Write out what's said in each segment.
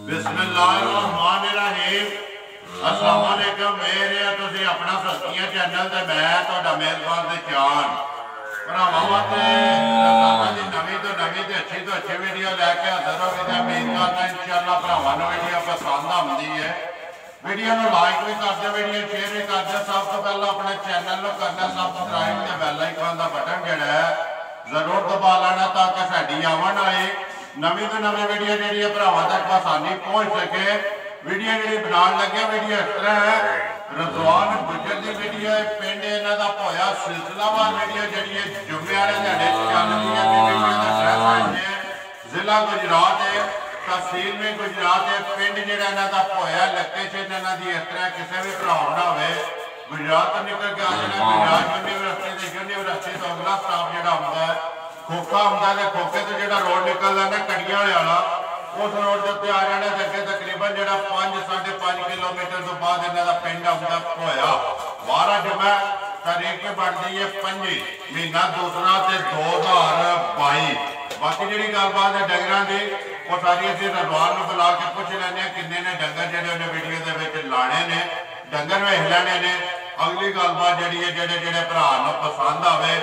बिस्मिल्लाहिर्रहमानिर्रहीम। अस्सलाम वालेकुम। मेरे तुसीं अपना सस्तियां चैनल ते मैं तुहाडा मेहरबान ते चान भरावां वास्ते रोज़ाना दी नवीं तो अच्छी वीडियो लैके हाज़र हो गए। उम्मीद करना इंशाअल्लाह भरावां नूं वीडियो पसंद आउंदी है। वीडियो में लाइक भी कर दो, वीडियो शेयर भी कर दो। सब तो पहले अपने चैनल को करना सबसक्राइब ते बैल आइकन का बटन जिहड़ा है जरूर दबा लेना ताकि साडी आवन आए नवीं तो नवीं वीडियो जी भरावां तक आसानी पहुँच सके। वीडियो जी बनाने लगे वीडियो इस तरह है रजवान गुजर की वीडियो है। पिंड इन्हां दा होया सिलसिलावार वीडियो जी जुम्मे वाले दिहाड़े चलदी है। वीडियो का एड्रैस है जिला गुजरात है, तहसील में गुजरात है। पिंड जिहड़ा इन्हां दा होया लोकेशन इन्हां दी इस तरह किसी भी भरा ना होवे गुजरात तो निकल के आ जाना। गुजरात यूनिवर्सिटी तो अगला स्टाफ जिहड़ा आउंदा है खोखा आउंदा है। खोखे तो जिहड़ा रोड निकलदा ना कड़ियां वाला उस रोड के उत्ते आ जाने। अगे तकरीबन जिहड़ा 5-5.5 किलोमीटर तो बाद इन्हां दा पिंड आउंदा होया 12 जुम्मे तारीख बनती है 5 महीना दूसरा ते 2022। बाकी जी गलबात है डंगर की वो सारी असं रजवान में बुला के पूछ लें किन्ने ने डंगर जो वीडियो के लाने ने डंगर वेख लेने ने। अगली गलबात जी है जोड़े भरा पसंद आए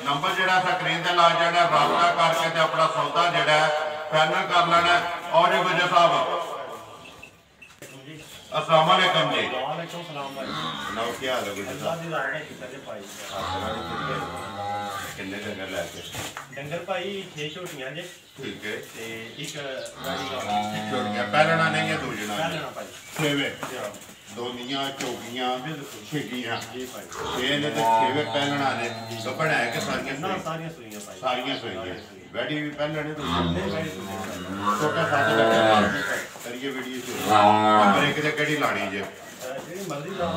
नंबर जो स्क्रीन से ला जाना रबता करके अपना सौदा जोड़ा फाइनल कर लेना। और जी गुजर साहब अस्सलाम वालेकुम जी। सुनाओ क्या हाल है गुजर साहब? किन्ने डंगर लैके? डंगर भाई 6 झोटियां जे। ठीक है। ते एक झोटियां पहलना नहीं है दूजना भाई छेवे दोनियां चौकियां छिगियां जी भाई 6 ने ते छेवे पहलना ने गब्बड़ है कि सारियां ना सारियां सुइयां भाई सारियां सुइयां बैठी भी पहलने तो नहीं छोटा साथ लगे करिए वीडियो शुरू नंबर 1 ते केड़ी लानी जे जेडी मर्जी ला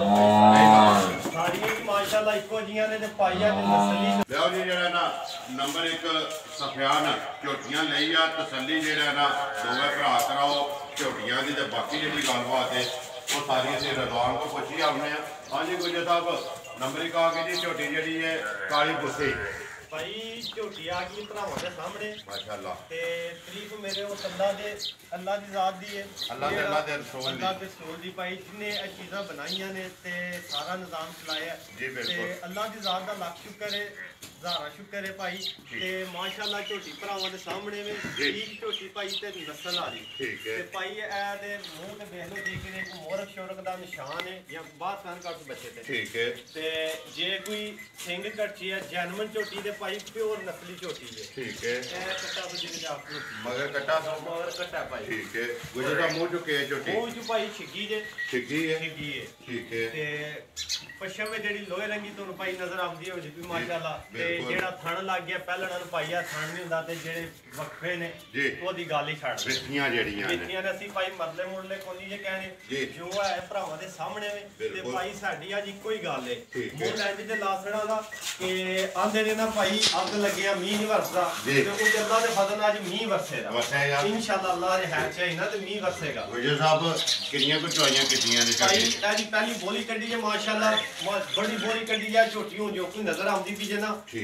सारियां माशाल्लाह इको जियां ने ते पाइया ते नस्ली लियाओ जी जेड़ा ना नंबर 1 सफियान झोटियां लई आ तसल्ली जेड़ा ना दोवे भरा कराओ झोटियां दी ते बाकी जेडी गलबात है वो सारी असं रजवान को पुछी आने। हाँ जी गुजर साहब नंबर 1 आ गई जी झोटी जी है काली बुस्सी भाई झोटी आ गई भरावां दे सामने माशाअल्लाह। ते तरीफ मेरे वो अल्लाह दी ज़ात दी है अल्लाह दे रसूल दी भाई जिन्ने चीज़ां बनाइयां ने ते सारा निज़ाम चलाया जी बिल्कुल। ते अल्लाह दी ज़ात दा लख शुक्र है ज़ारा शुक्र है भाई ते माशाअल्लाह झोटी भरावां दे सामने में ठीक झोटी भाई ते नस्ल आ रही ठीक है ते भाई ए दे मुंह ते देख लो जी कि एक मोरक शोरक दा निशान है या बाहर फैन कर बच्चे ते ठीक है। ते जे कोई सिंग कच्ची है जैनमन झोटी दे भाई प्योर नस्ली झोटी है ठीक है। ए कट्टा बुझी के आप मगर कट्टा मगर कट्टा भाई ठीक है। गुजर का मुंह चुके झोटी मुंह चु भाई छिगी जे छिगी है छिगी है ठीक है। ते पश्चिम में जेडी लोहे रंगी तुहानू भाई नजर आउंदी होगी भी माशाअल्लाह ते जेड़ा थण लग गया पहलण नु पाइया थण नहीं हुंदा ते जेड़े वक्फे ने ओदी गल ही छड़ बिस्तियां जेड़ियां ने बिस्तियां ने असि भाई मरले मुरले कोनी जे कहने जो है भरावां दे सामने में ते भाई साडी अज इको ही गल है मुंह लैंज ते लासड़ा दा कि आंदे ने ना भाई अग लगे मींह नहीं वरसदा ते ओ अल्लाह दे फजल नाल अज मींह वरसेगा इंशाअल्लाह अल्लाह दे है चाहे ना ते मींह वरसेगा। गुजर साहब कितनियां कुछ चवाइयां कितनियां ने भाई एदी पहली बोली कड्डी है माशाअल्लाह बड़ी बोली कड्डी है झोटियों जो कोई नजर आउंदी पी जे ना ए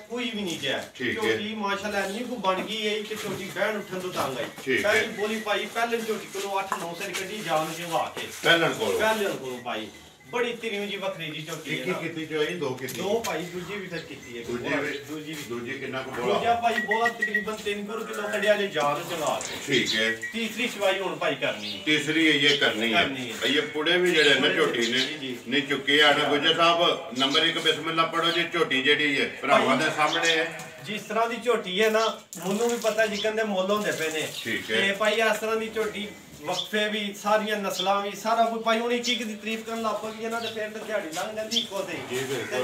कोई भी नहीं जे झोटी माशाअल्लाह इन्नी को बन गई है कि झोटी बहन उठन तो तंग आई। पहली बोली भाई पहले झोटी को 8-9 सौ कड्डी जान के वा के पहलन को भाई बड़ी तिरियों जी वखरी जी झोटी है कितनी चवाई दो भाई दूजी भी फिर कीती है दूजी कितना को बोला दूजा भाई बोला तकरीबन 3 किलो कड्डिया जे जान चला ठीक है। तीसरी चवाई हुन भाई करनी है तीसरी ये करनी है ये पुड़े भी जेड़े ने झोटी ने नहीं चुके आने। गुजर साहब नंबर 1 बिस्मिल्लाह पढ़ो जी झोटी जेड़ी है भरावां दे सामने है जिस तरह की झोटी है ना मुन्नू भी पता जिकन दे मुੱਲ ਹੁੰਦੇ पए ने ठीक है। भाई इस तरह की झोटी वक्फे भी सारिया नस्लां भी सारा कुछ भाई हुण एक दी तारीफ करन लग पई ना ते फिर ते दिहाड़ी लंघ जांदी इको ते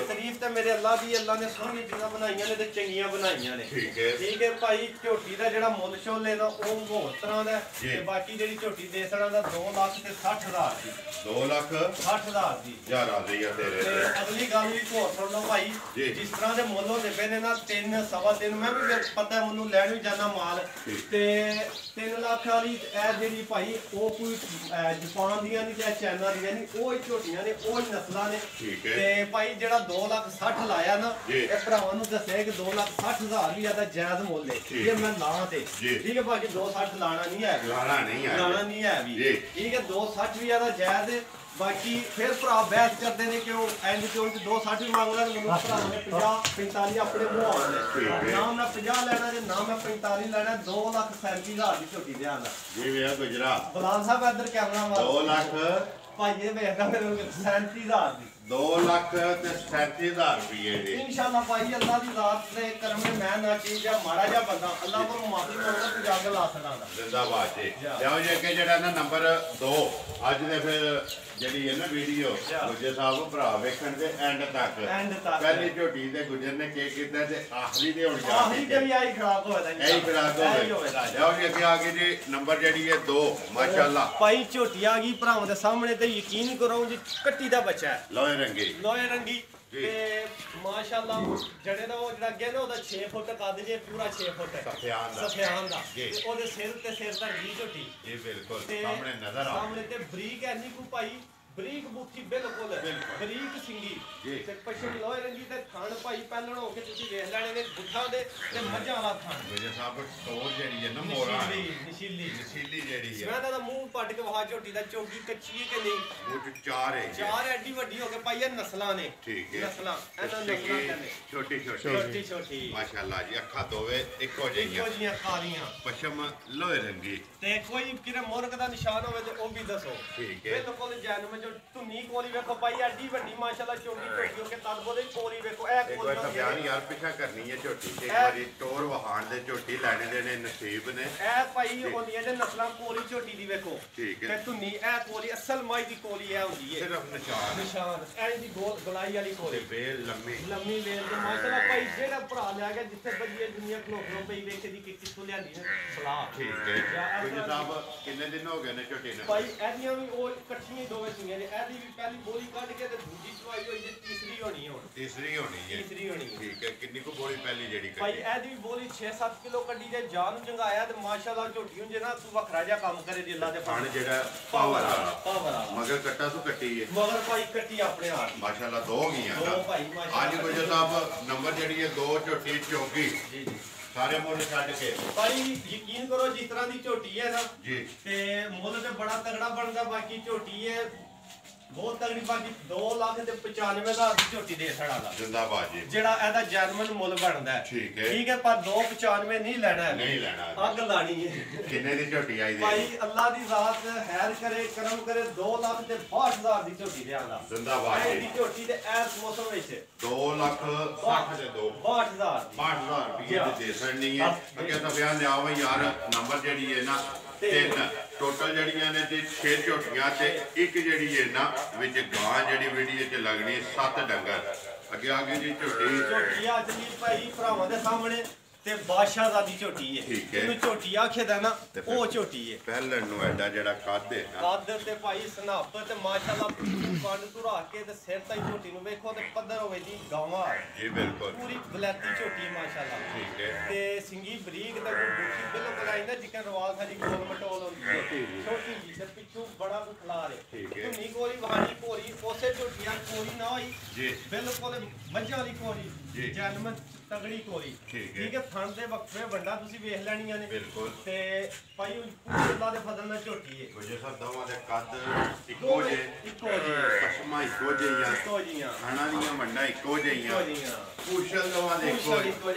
तारीफ ते मेरे अल्लाह दी अल्लाह ने सोहनी चीज़ां बनाईयां ने ते चंगियां बनाईयां ने ठीक है भाई झोटी दा जेड़ा मुੱਲ छोल लेना ओ होर तरह दा ते बाकी जेड़ी झोटी देसड़ा दा 2,60,000 दी 2,60,000 दी यार आ गई है तेरे ते अगली गल भी होर सुन लो भाई जिस तरह दे मुੱਲ होंदे पे ने ना 3-3.25 मैं भी पता है मैनू लैण भी जाना माल ते 3 लाख वाली ए जेड़ी भाई ਭਾਈ ਉਹ ਕੋਈ ਜਾਪਾਨ ਦੀਆਂ ਨਹੀਂ ਜਾਂ ਚਾਈਨਾ ਦੀਆਂ ਨਹੀਂ, ਉਹ ਹੀ ਝੋਟੀਆਂ ਨੇ, ਉਹ ਹੀ ਨਸਲਾਂ ਨੇ। ਤੇ ਭਾਈ ਜਿਹੜਾ 2,60,000 ਲਾਇਆ ਨਾ, ਇਹ ਭਰਾਵਾਂ ਨੂੰ ਦੱਸਿਆ ਕਿ 2,60,000 ਵੀ ਜ਼ਿਆਦਾ ਜਾਇਜ਼ ਮੁੱਲ ਹੈ ਜੇ ਮੈਂ ਲਾਂ ਤੇ। ਠੀਕ ਹੈ ਭਾਜੀ, 2,60,000 ਲਾਣਾ ਨਹੀਂ ਹੈ, ਲਾਣਾ ਨਹੀਂ ਹੈ ਵੀ। ਠੀਕ ਹੈ, 2,60,000 ਵੀ ਜ਼ਿਆਦਾ ਜਾਇਜ਼ ਹੈ। ਬਾਕੀ ਫਿਰ ਭਰਾ ਬਹਿਸ ਕਰਦੇ ਨੇ ਕਿ ਉਹ ਐਂਡ ਚੋਂ 2,60,000 ਵੀ ਮੰਗ ਲੈਣ, ਮੈਨੂੰ ਭਰਾ ਨੇ 50-45 ਆਪਣੇ ਮੂੰਹ ਆਉਂਦੇ ਨਾ, ਮੈਂ 50 ਲੈਣਾ ਜੇ ਨਾ ਮੈਂ 45 ਲੈਣਾ। 2,37,000 ਦੀ ਝੋਟੀ ਲਿਆਂਦਾ ਜੀ ਵੇ ਗੁਜਰਾ ਬਲਾਲ ਸਾਹਿਬ ਇੱਧਰ ਕੈਮਰਾ ਮਾਰ। 2 ਲੱਖ ਭਾਈ ਇਹ ਵੇਖਦਾ ਮੇਰੇ 37,000 ਦੀ 2,37,000 ਰੁਪਏ ਦੀ ਇਨਸ਼ਾਅੱਲਾ। ਭਾਈ ਅੱਲਾ ਦੀ ਜ਼ਾਤ ਦੇ ਕਰਮ ਨੇ ਮੈਂ ਨਾ ਚੀਜ਼ ਆ ਮਾੜਾ ਜਿਹਾ ਬੰਦਾ ਅੱਲਾ ਕੋਲ ਮਾਫੀ ਮੰਗਦਾ ਤੂੰ ਜਾ ਕੇ ਲਾ ਸਕਦਾ ਜ਼ਿੰਦਾਬਾਦ ਜੀ। ਲਿਆਓ ਜੇ ਕਿ ਜਿਹੜਾ ਨਾ ਨੰਬਰ 2 ਅੱਜ ਦੇ ਫਿਰ ਜਿਹੜੀ ਹੈ ਨਾ ਵੀਡੀਓ ਗੁੱਜਰ ਸਾਹਿਬ ਭਰਾ ਵੇਖਣ ਦੇ ਐਂਡ ਤੱਕ ਪਹਿਲੀ ਝੋਟੀ ਤੇ ਗੁੱਜਰ ਨੇ ਕੀ ਕੀਤਾ ਤੇ ਆਖਰੀ ਦੇ ਹੁਣ ਜਾ ਆਖਰੀ ਤੇ ਵੀ ਆਈ ਖਰਾਬ ਹੋਇਆ ਇਹੀ ਖਰਾਬ ਹੋਇਆ। ਲਿਆਓ ਜੀ ਅੱਗੇ ਆ ਗਈ ਜੀ ਨੰਬਰ ਜਿਹੜੀ ਹੈ 2 ਮਾਸ਼ਾਅੱਲਾ। ਭਾਈ ਝੋਟੀ ਆ ਗਈ ਭਰਾਵਾਂ ਦੇ ਸਾਹਮਣੇ ਤੇ ਯਕੀਨ ਕਰੋ ਜੀ ਕੱਟੀ ਦਾ ਬੱਚਾ ਹੈ, ਲੋਹੇ ਰੰਗੀ ਤੇ ਮਾਸ਼ਾਅੱਲਾ। ਜਿਹੜੇ ਦਾ ਉਹ ਜਿਹੜਾ ਅੱਗੇ ਨਾ ਉਹਦਾ 6 ਫੁੱਟ ਕੱਦ ਜੇ, ਪੂਰਾ 6 ਫੁੱਟ ਸਫਿਆਨ ਦਾ ਤੇ ਉਹਦੇ ਸਿਰ ਤੇ ਸਿਰ ਦਾ ਜੀ ਝੋਟੀ ਇਹ ਬਿਲਕੁਲ ਸਾਹਮਣੇ ਨਜ਼ਰ ਆ ਸਾਹਮਣੇ ਤੇ ਬਰੀਕ ਐਨੀ ਕੋ ਭਾਈ ਬਰੀਕ ਬੂਥੀ ਬਿਲਕੁਲ ਬਰੀਕ ਸਿੰਗੀ ਤੇ ਪਛਮ ਲੋਹੇ ਰੰਗੀ ਤੇ ਥਣ ਭਾਈ ਪਹਿਲਣ ਹੋ ਕੇ ਤੁਸੀਂ ਵੇਖ ਲੈਣੇ ਨੇ ਗੁੱਠਾਂ ਦੇ ਤੇ ਮੱਝਾਂ ਵਾਲਾ ਥਣ। ਗੁਜਰ ਸਾਹਿਬ ਟੋਰ ਜਿਹੜੀ ਹੈ ਨਾ ਮੋਰਾ ਨਸ਼ੀਲੀ ਜਿਹੜੀ ਹੈ, ਮੈਂ ਤਾਂ ਮੂੰਹ ਪੱਟ ਕੇ ਵਹਾ ਝੋਟੀ ਦਾ ਚੋਗੀ ਕੱਚੀ ਹੈ ਕਿ ਨਹੀਂ, ਉਹ 4 ਹੈ, 4 ਐਡੀ ਵੱਡੀ ਹੋ ਕੇ ਭਾਈ ਇਹ ਨਸਲਾਂ ਨੇ। ਠੀਕ ਹੈ, ਨਸਲਾਂ ਇਹਨਾਂ ਨਸਲਾਂ ਕਹਿੰਦੇ ਛੋਟੀ ਮਾਸ਼ਾਅੱਲਾ ਜੀ। ਅੱਖਾਂ ਦੋਵੇਂ ਇੱਕੋ ਜਿਹੀਆਂ ਕਾਲੀਆਂ, ਪਛਮ ਲੋਹੇ ਰੰਗੀ ਤੇ ਕੋਈ ਕਿਰੇ ਮੁਰਗ ਦਾ ਨਿਸ਼ਾਨ ਹੋਵੇ ਤੇ ਉਹ ਵੀ ਦੱਸੋ। ਠੀਕ ਹੈ, ਬਿਲਕੁਲ ਜੈਨੂਇਨ ਧੁੰਨੀ ਕੋਲੀ ਵੇਖੋ ਭਾਈ ਐਡੀ ਵੱਡੀ ਮਾਸ਼ਾਅੱਲਾ ਚੋਗੀ ਝੋਟੀ ਹੋ ਕੇ ਤਦ ਬੋਦੇ ਕੋਲੀ ਵੇਖੋ ਇਹ ਕੋਲੀ ਦਾ ਬਿਆਨ ਯਾਰ ਪਿੱਛਾ ਕਰਨੀ ਹੈ ਝੋਟੀ ਇੱਕ ਵਾਰੀ ਟੋਰ ਵਹਾਣ ਦੇ ਝੋਟੀ ਲੈਣੇ ਦੇ ਨੇ ਨਸੀਬ ਨੇ। ਇਹ ਭਾਈ ਹੁੰਦੀਆਂ ਜੇ ਨਸਲਾਂ ਕੋਲੀ ਝੋਟੀ ਦੀ ਵੇਖੋ। ਠੀਕ ਹੈ, ਤੇ ਧੁੰਨੀ ਇਹ ਕੋਲੀ ਅਸਲ ਮਾਈ ਦੀ ਕੋਲੀ ਇਹ ਹੁੰਦੀ ਹੈ, ਸਿਰਫ ਨਿਸ਼ਾਨ ਐਂ ਦੀ ਗੋਲਾਈ ਵਾਲੀ ਕੋਲੀ, ਬੇਲ ਲੰਮੀ ਵੇਲ ਤੇ ਮਾਸ਼ਾਅੱਲਾ ਭਾਈ ਜਿਹੜਾ ਭਰਾ ਲਿਆ ਗਿਆ ਜਿੱਥੇ ਬੱਜੀ ਦੁਨੀਆ ਖਲੋਖਲੋ ਪਈ ਵੇਖੇ ਦੀ ਕਿੱਥੋਂ ਲਿਆਂਦੀ ਨੇ ਸਲਾਹ। ਠੀਕ ਹੈ, ਗੁਜਰ ਸਾਹਿਬ ਕਿੰਨੇ ਦਿਨ ਹੋ ਗਏ ਨੇ ਝੋਟੀ ਨੇ? ਭਾਈ ਇਹਦੀਆਂ ਵੀ ਉਹ ਇਕੱਠੀਆਂ ਹੀ ਦੋਵੇਂ ਸੀਗੀਆਂ ਨੇ, ਇਹਦੀ ਵੀ ਪਹਿਲੀ ਬੋਲੀ ਕੱਢ ਕੇ ਤੇ ਦੂਜੀ ਚਵਾਈ ਹੋਈ ਜੇ ਤੀਸਰੀ ਹੋਣੀ ਹੈ ਹੁਣ। ਤੀਸਰੀ ਹੋਣੀ ਹੈ। ਠੀਕ ਹੈ, ਕਿੰਨੀ ਕੁ ਬੋਲੀ ਪਹਿਲੀ ਜਿਹੜੀ ਭਾਈ ਇਹਦੀ ਵੀ ਬੋਲੀ 6-7 ਕਿਲੋ ਕੱਢੀ ਜੇ ਜਾਨ ਨੂੰ ਚੰਗਾਇਆ ਤੇ ਮਾਸ਼ਾਅੱਲਾ ਝੋਟੀ ਨੂੰ ਜੇ ਨਾ ਤੂੰ ਵੱਖਰਾ ਜਿਹਾ ਕੰਮ ਕਰੇ ਜੀ ਅੱਲਾ ਦੇ ਫਣ ਜਿਹੜਾ ਪਾਵਰ ਵਾਲਾ ਮਗਰ ਕੱਟਾ ਤੂੰ ਕੱਟੀ ਹੈ ਮਗਰ ਭਾਈ ਕੱਟੀ ਆਪਣੇ ਆਪ ਮਾਸ਼ਾਅੱਲਾ 2 ਗਈਆਂ ਦੋ ਭਾਈ ਮਾਸ਼ਾਅੱਲਾ। ਅੱਜ ਗੁਜਰ ਸਾਹਿਬ ਨੰਬਰ ਜਿਹੜੀ ਹੈ 2 ਝੋਟੀ ਚੌਕੀ ਜੀ ਸਾਰੇ ਮੁੱਲ ਛੱਡ ਕੇ ਭਾਈ ਯਕੀਨ ਕਰੋ ਜਿਸ ਤਰ੍ਹਾਂ ਦੀ ਝੋਟੀ ਹੈ ਨਾ ਜੀ ਤੇ ਮੁੱਲ ਤੇ ਬੜਾ ਤਗੜਾ ਬਣਦਾ। ਬਾਕੀ ਝੋਟੀ ਹੈ ਬਹੁਤ ਤਗੜੀ, ਬਾਕੀ 2,95,000 ਦੀ ਝੋਟੀ ਦੇ ਛੜਾ ਦਾ ਜ਼ਿੰਦਾਬਾਦ ਜੀ, ਜਿਹੜਾ ਇਹਦਾ ਜੈਨੂਇਨ ਮੁੱਲ ਬਣਦਾ ਹੈ। ਠੀਕ ਹੈ, ਪਰ 2,95 ਨਹੀਂ ਲੈਣਾ, ਅੱਗ ਲਾਣੀ ਹੈ। ਕਿੰਨੇ ਦੀ ਝੋਟੀ ਆਈ ਭਾਈ ਅੱਲਾ ਦੀ ਜ਼ਾਤ ਹੈਰ ਕਰੇ ਕਰਮ ਕਰੇ 2,62,000 ਦੀ ਝੋਟੀ ਲਿਆਂਦਾ ਜ਼ਿੰਦਾਬਾਦ ਜੀ। ਝੋਟੀ ਦੇ ਇਸ ਮੌਸਮ ਵਿੱਚ 2,60,000 ਦੇ 62,000 ਰੁਪਏ ਦੇ ਦੇਣੀ ਹੈ। ਅੱਗੇ ਤਾਂ ਬਿਆਨ ਲਿਆ ਵਾ ਯਾਰ ਨੰਬਰ ਜਿਹੜੀ ਹੈ ਨਾ 3 ਟੋਟਲ ਜਿਹੜੀਆਂ ਨੇ ਤੇ 6 ਝੋਟੀਆਂ ਤੇ ਇੱਕ ਜਿਹੜੀ ਹੈ ਨਾ ਵਿੱਚ ਗਾਂ ਜਿਹੜੀ ਵੀਡੀਓ 'ਚ ਲੱਗਣੀ 7 ਡੰਗਰ। ਅੱਗੇ ਆ ਗਈ ਜੀ ਝੋਟੀ ਅੱਜ ਦੀ ਭਾਈ ਭਰਾਵਾਂ ਦੇ ਸਾਹਮਣੇ ਤੇ ਬਾਦਸ਼ਾਹਜ਼ਾਦੀ ਝੋਟੀ ਹੈ। ਇਹਨੂੰ ਝੋਟੀ ਆਖੇਦਾ ਨਾ ਉਹ ਝੋਟੀ ਹੈ। ਪਹਿਲਣ ਨੂੰ ਐਡਾ ਜਿਹੜਾ ਕੱਦ ਹੈ ਨਾ ਕੱਦ ਤੇ ਭਾਈ ਸਨਾਪ ਤੇ ਮਾਸ਼ਾਅੱਲਾ ਪੰਡ ਤੁਰਾ ਕੇ ਤੇ ਸਿਰ ਤਾਈ ਝੋਟੀ ਨੂੰ ਵੇਖੋ ਤੇ ਪੱਧਰ ਹੋਵੇ ਜੀ ਗਾਵਾਂ ਜੀ ਬਿਲਕੁਲ ਪੂਰੀ ਬਲੈਤੀ ਝੋਟੀ ਮਾਸ਼ਾਅੱਲਾ। ਠੀਕ ਹੈ, ਤੇ ਸਿੰਗੀ ਬਰੀਕ ਤੇ ਗੁੱਠੀ ਬਿਲਕੁਲ ਆਈਂਦਾ ਜਿੱਕਾ ਰਵਾਲ ਖਾਜੀ ਗੋਲ ਮਟੋਲ ਹੁੰਦੀ ਹੈ ਛੋਟੀ ਜੀ ਤੇ ਪਿੱਛੋਂ ਬੜਾ ਕੁ ਖਲਾਰ ਹੈ। ਠੀਕ ਹੈ, ਧੁੰਨੀ ਕੋਲੀ ਵਹਾਣੀ ਭੋਰੀ ਉਸੇ ਝੋਟੀਆਂ ਕੋਲੀ ਨਾ ਹੋਈ ਜੀ ਬਿਲਕੁਲ ਮੱਝਾਂ ਵਾਲੀ ਕੋਲੀ ਜੀ ਜਨਮ ਤਗੜੀ ਕੋਲੀ। ਠੀਕ ਹੈ, ਥਣ ਦੇ ਵਕਫੇ ਵੰਡਾ ਤੁਸੀਂ ਵੇਖ ਲੈਣੀਆਂ ਨੇ ਬਿਲਕੁਲ। ਤੇ ਭਾਈ ਅੱਲਾ ਦੇ ਫਜ਼ਲ ਨਾਲ ਝੋਟੀ ਹੈ। ਗੁਜਰ ਸਾਹਿਬ ਦੋਵਾਂ ਦੇ ਕੱਦ ਇੱਕੋ ਜਿਹੇ, ਪਸ਼ਮਾ ਇੱਕੋ ਜਿਹੀਆਂ, ਖਾਣਾ ਦੀਆਂ ਵੰਡਾਂ ਇੱਕੋ ਜਿਹੀਆਂ, ਕੁਸ਼ਲ ਦੋਵਾਂ ਦੇ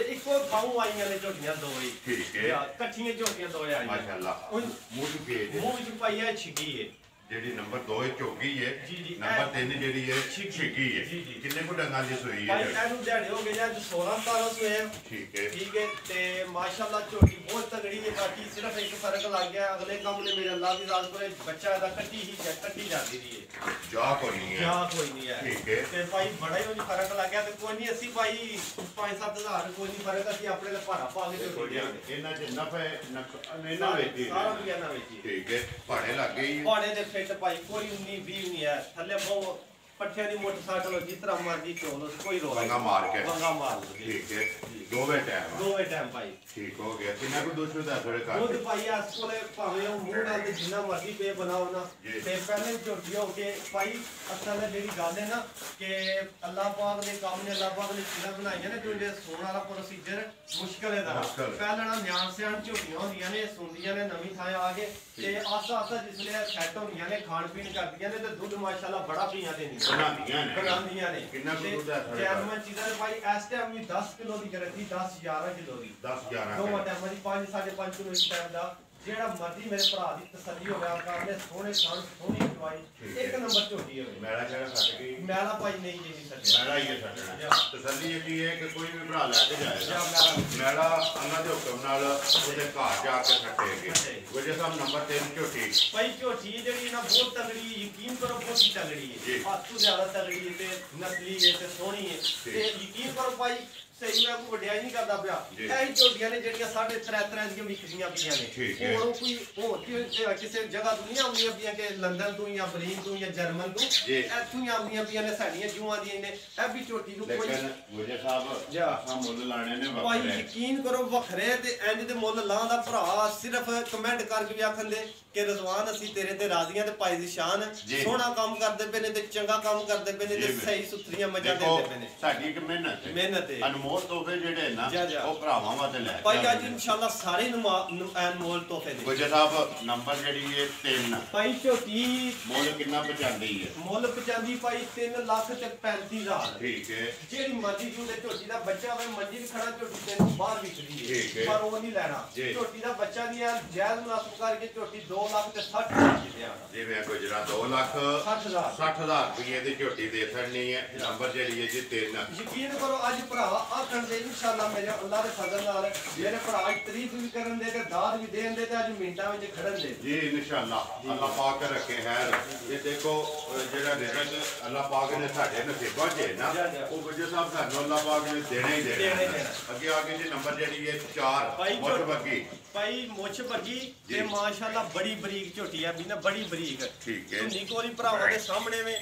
ਇੱਕੋ ਥਾਂ ਆਈਆਂ ਨੇ ਝੋਟੀਆਂ ਦੋਵੇਂ। ਠੀਕ ਹੈ, ਇਕੱਠੀਆਂ ਝੋਟੀਆਂ ਦੋਵੇਂ ਆਈਆਂ ਮਾਸ਼ਾਅੱਲਾ। ਮੂੰਹ ਚ ਪਾਈ ਹੈ ਛਿੱਗੀ ਹੈ ਜਿਹੜੀ ਨੰਬਰ 2 ਚੌਗੀ ਹੈ, ਨੰਬਰ 3 ਜਿਹੜੀ ਹੈ ਛਿੱਗੀ ਹੈ। ਕਿੰਨੇ ਕੁ ਡੰਗਾਂ ਦੀ ਸੂਈ ਹੈ? ਭਾਈ ਇਹਨੂੰ ਦਿਹਾੜੇ ਹੋ ਗਏ ਅੱਜ 16-17 ਸੂਏ। ਠੀਕ ਹੈ, ਤੇ ਮਾਸ਼ਾਅੱਲਾ ਝੋਟੀ ਬਹੁਤ ਤਗੜੀ ਹੈ। ਬਾਕੀ ਸਿਰਫ ਇੱਕ ਫਰਕ ਲੱਗ ਗਿਆ ਅਗਲੇ ਕੰਮ ਨੇ ਮੇਰੇ ਅੱਲਾ ਦੀ ਜ਼ਾਤ ਕੋਲੇ ਬੱਚਾ ਇਹਦਾ ਕੱਟੀ ਜਾਂਦੀ ਦੀ ਹੈ ਜਾ ਕੋਈ ਨਹੀਂ ਹੈ। ਠੀਕ ਹੈ, ਤੇ ਭਾਈ ਬੜਾ ਹੀ ਉਹਨੂੰ ਫਰਕ ਲੱਗ ਗਿਆ ਤੇ ਕੋਈ ਨਹੀਂ ਅਸੀਂ ਭਾਈ 5-7 ਹਜ਼ਾਰ ਕੋਈ ਨਹੀਂ ਫਰਕ ਅਸੀਂ ਆਪਣੇ ਲਈ ਭਾਰਾ ਪਾ ਕੇ ਝੋਟੀ ਦਿਆਂਗੇ। ਇਹਨਾਂ 'ਚ ਨਫੇ ਇਹਨਾਂ ਵਿੱਚ ਸਾਰਾ ਵੀ ਇਹਨਾਂ ਵਿੱਚ। ਠੀਕ ਹੈ, ਭਾੜੇ ਲੱਗ ਗਈ ਭਾੜੇ ਦੇ ਫਿੱਟ ਭਾਈ ਕੋਈ 19-20 ਨਹੀਂ ਹੈ ਥੱਲੇ ਬਹੁਤ ਪੱਠਿਆਂ ਦੀ ਮੋਟਰਸਾਈਕਲ ਜਿਸ ਤਰ੍ਹਾਂ ਮਰਜੀ ਚੋਲੋ ਕੋਈ ਰੋਲਾ ਵੰਗਾ ਮਾਰ ਕੇ ਵੰਗਾ ਮਾਰ ਲਓ ਜੀ। ਠੀਕ ਹੈ ਦੋਵੇਂ ਟਾਈਮ ਭਾਈ ਠੀਕ ਹੋ ਗਿਆ ਕਿੰਨਾ ਕੁ ਦੁੱਧ ਦਾ ਥੋੜੇ ਘਰ ਦੁੱਧ ਭਾਈ ਇਸ ਕੋਲੇ ਭਾਵੇਂ ਉਹ ਮੂੰਹ ਨਾਲ ਤੇ ਜਿੰਨਾ ਮਰਜੀ ਪੇ ਬਣਾਓ ਨਾ ਤੇ ਪਹਿਲੇ ਝੋਟੀ ਹੋ ਕੇ ਭਾਈ ਅਸਲ ਜਿਹੜੀ ਗੱਲ ਹੈ ਨਾ ਕਿ ਅੱਲਾਹ ਪਾਕ ਦੇ ਕੰਮ ਨੇ ਅੱਲਾਹ ਪਾਕ ਨੇ ਚੀਜ਼ਾਂ ਬਣਾਈਆਂ ਨੇ ਜਿਹੜੇ ਸੋਣ ਵਾਲਾ ਪ੍ਰੋਸੀਜਰ ਮੁਸ਼ਕਲ ਹੈ ਦਾ ਪਹਿਲਾਂ ਨਾ ਨਿਆਣ ਸਿਆਣ ਝੋਟੀਆਂ ਹੁੰਦੀਆਂ ਨੇ ਸੁਣਦੀਆਂ ਨੇ ਨਵੀਂ ਥਾਂ ਆ ਕੇ ਤੇ ਆਸਾ ਆਸਾ ਜਿਸਲੇ ਸੈੱਟ ਹੁੰਦੀਆਂ ਨੇ ਖਾਣ ਪੀਣ ਕਰਦੀਆਂ ਨੇ ਤੇ ਦੁੱਧ ਮਾਸ਼ਾਅੱਲਾ ਬੜਾ ਪੀਆਂ ਦੇਣੀਆਂ ਬਣਾਉਂਦੀਆਂ ਨੇ ਕਿੰਨਾ ਕੁ ਦੁੱਧ ਹੈ ਜੈਨੂਅਨ ਚੀਜ਼ਾਂ ਨੇ ਭਾਈ ਇਸ ਟਾਈਮ ਵੀ 10 ਕਿਲੋ ਦੀ ਗਾਰੰਟੀ 10-11 ਕਿਲੋ ਦੀ 10-11 ਦੋ ਟਾਈਮਾਂ ਦੀ 5-5.5 ਕਿਲੋ ਇਸ ਟਾਈਮ ਦਾ ਜਿਹੜਾ ਮਰਜ਼ੀ ਮੇਰੇ ਭਰਾ ਦੀ ਤਸੱਲੀ ਹੋਵੇ ਆਕਾਰ ਨੇ ਸੋਹਣੇ ਖਾਣ ਸੋਹਣੀ ਖਵਾਈ ਇੱਕ ਨੰਬਰ ਝੋਟੀ ਹੋਵੇ ਮੈਲਾ ਜਿਹੜਾ ਸੱਟ ਗਈ ਮੈਲਾ ਭਾਈ ਨਹੀਂ ਜੀ ਨਹੀਂ ਸੱਟਿਆ ਮੈਲਾ ਹੀ ਹੈ ਸੱਟਣਾ ਤਸੱਲੀ ਇਹ ਹੈ ਕਿ ਕੋਈ ਵੀ ਭਰਾ ਲੈ ਕੇ ਜਾਏਗਾ ਮੈਲਾ ਉਹਨਾਂ ਦੇ ਹੁਕਮ ਨਾਲ ਉਹਦੇ ਘਰ ਜਾ ਕੇ ਸੱਟੇਗੇ ਵਜੇ ਸਾਹਿਬ ਨੰਬਰ 3 ਝੋਟੀ ਭਾਈ ਝੋਟੀ ਜਿਹੜੀ ਨਾ ਬਹੁਤ ਤਗੜੀ ਯਕੀਨ ਕਰੋ ਬਹੁਤ ਤਗੜੀ ਹੈ ਹੱਥ ਤੋਂ ਜ਼ਿਆਦਾ ਤਗੜੀ ਹੈ ਤੇ ਨਸਲੀ ਹੈ ਤੇ ਸੋਹਣੀ ਹੈ ਤੇ ਯਕੀਨ ਕਰੋ ਭਾਈ ਸਹੀ ਮੈਂ ਕੋਈ ਵਡਿਆਈ ਨਹੀਂ ਕਰਦਾ ਪਿਆ ਇਹ ਝੋਟੀਆਂ ਨੇ ਜਿਹੜੀਆਂ 3.5 ਦੀਆਂ ਵਿਕਦੀਆਂ ਪਈਆਂ ਨੇ ਹੋਰ ਕੋਈ ਹੋਰ ਕਿਸੇ ਜਗ੍ਹਾ ਤੋਂ ਨਹੀਂ ਆਉਂਦੀਆਂ ਪਈਆਂ ਕਿ ਲੰਡਨ ਤੋਂ ਜਾਂ ਬਰੀਨ ਤੋਂ ਜਾਂ ਜਰਮਨ ਤੋਂ ਇੱਥੋਂ ਹੀ ਆਉਂਦੀਆਂ ਪਈਆਂ ਨੇ ਸਾਡੀਆਂ ਜੂਆਂ ਦੀਆਂ ਨੇ ਇਹ ਵੀ ਝੋਟੀ ਨੂੰ ਕੋਈ ਵਜੇ ਸਾਹਿਬ ਆਹ ਮੁੱਲ ਲਾਣੇ ਨੇ ਭਾਈ ਯਕੀਨ ਕਰੋ ਵੱਖਰੇ ਤੇ ਇੰਜ ਦੇ ਮੁੱਲ ਲਾਂ ਦਾ ਭਰਾ ਸਿਰਫ ਕਮੈਂਟ ਕਰਕੇ ਵੀ ਆਖੰਦੇ ਕਿ ਰਜ਼ਵਾਨ ਅਸੀਂ ਤੇਰੇ ਤੇ ਰਾਜ਼ੀਆਂ ਤੇ ਭਾਈ ਦੀ ਸ਼ਾਨ ਸੋਹਣਾ ਕੰਮ ਕਰਦੇ ਪਏ ਨੇ ਤੇ ਚੰਗਾ ਕੰਮ ਕਰਦੇ ਪਏ ਨੇ ਤੇ ਸਹੀ ਸੁਥਰੀਆਂ ਮੱਝਾਂ ਦਿੰਦੇ ਪਏ ਨੇ ਸਾਡੀ ਇੱਕ ਮਿਹਨਤ ਹੈ ਅਨਮੋਲ ਤੋਹਫੇ ਜਿਹੜੇ ਨਾ ਉਹ ਭਰਾਵਾਂ ਵਾਸਤੇ ਲੈ ਭਾਈ ਅੱਜ ਇਨਸ਼ਾਅੱਲਾ ਸਾਰੇ ਅਨਮੋਲ ਤੋਹਫੇ ਦੇ ਵਜੇ ਸਾਹਿਬ ਨੰਬਰ ਜਿਹੜੀ ਹੈ 3 ਭਾਈ ਝੋਟੀ ਮੁੱਲ ਕਿੰਨਾ ਪਹੁੰਚਾਉਂਦੀ ਹੈ ਮੁੱਲ ਪਹੁੰਚਾਉਂਦੀ ਭਾਈ 3,35,000 ਠੀਕ ਹੈ ਜਿਹੜੀ ਮਰਜ਼ੀ ਜੂਦੇ ਝੋਟੀ ਦਾ ਬੱਚਾ ਹੋਵੇ ਮੰਜੀ ਵੀ ਖੜਾ ਝੋਟੀ ਤੈਨੂੰ ਬਾਹਰ ਵਿਕਦੀ ਹੈ ਪਰ ਉਹ ਨਹੀਂ ਲੈਣਾ ਝੋਟੀ ਦਾ ਬੱਚਾ ਨਹੀਂ ਆ ਜਾਇਜ਼ ਮੁਨਾਸਬ ਕਰਕੇ ਝੋਟੀ 2,60,000 ਦੀ ਦੇਣਾ ਜਿਵੇਂ ਗੁਜਰਾ 2,60,000 ਰੁਪਏ ਦੀ ਝੋਟੀ ਦੇ ਸਕਣੀ ਹੈ ਨੰਬਰ ਜਿਹੜੀ ਹੈ ਜੀ 3 ਯਕੀਨ ਕਰੋ ਅੱਜ ਭਰਾ ਆਖਣ ਦੇ ਇਨਸ਼ਾਅੱਲਾ ਮੇਰੇ ਅੱਲਾਹ ਦੇ ਫਜ਼ਲ ਨਾਲ ਮੇਰੇ ਭਰਾ ਅੱਜ ਤਾਰੀਫ ਵੀ ਕਰਨ ਦੇ ਤੇ ਦਾਦ ਵੀ ਦੇਣ ਦੇ ਤੇ ਅੱਜ ਮਿੰਟਾਂ ਵਿੱਚ ਖੜਨ ਦੇ ਜੀ ਇਨਸ਼ਾਅੱਲਾ ਅੱਲਾਹ ਪਾਕ ਰੱਖੇ ਹੈਰ ਇਹ ਦੇਖੋ ਜਿਹੜਾ ਰਿਜ਼ਕ ਅੱਲਾਹ ਪਾਕ ਨੇ ਸਾਡੇ ਨਸੀਬਾਂ 'ਚ ਹੈ ਨਾ ਉਹ ਵਜੇ ਸਾਹਿਬ ਸਾਨੂੰ ਅੱਲਾਹ ਪਾਕ ਨੇ ਦੇਣਾ ਹੀ ਦੇਣਾ ਅੱਗੇ ਆ ਕੇ ਜੀ ਨੰਬਰ ਜਿਹੜੀ ਹੈ 4 ਮੁੱਛ ਬੱਗੀ ਭਾਈ ਮੁੱਛ ਬੱਗੀ ਤੇ ਮਾਸ਼ਾਅੱਲਾ ਬੜੀ ਬਰੀਕ ਝੋਟੀ ਆ ਵੀ ਨਾ ਬੜੀ ਬਰੀਕ ਠੀਕ ਹੈ ਨਿਕੋਲੀ ਭਰਾਵਾਂ ਦੇ ਸਾਹਮਣੇ ਵੇ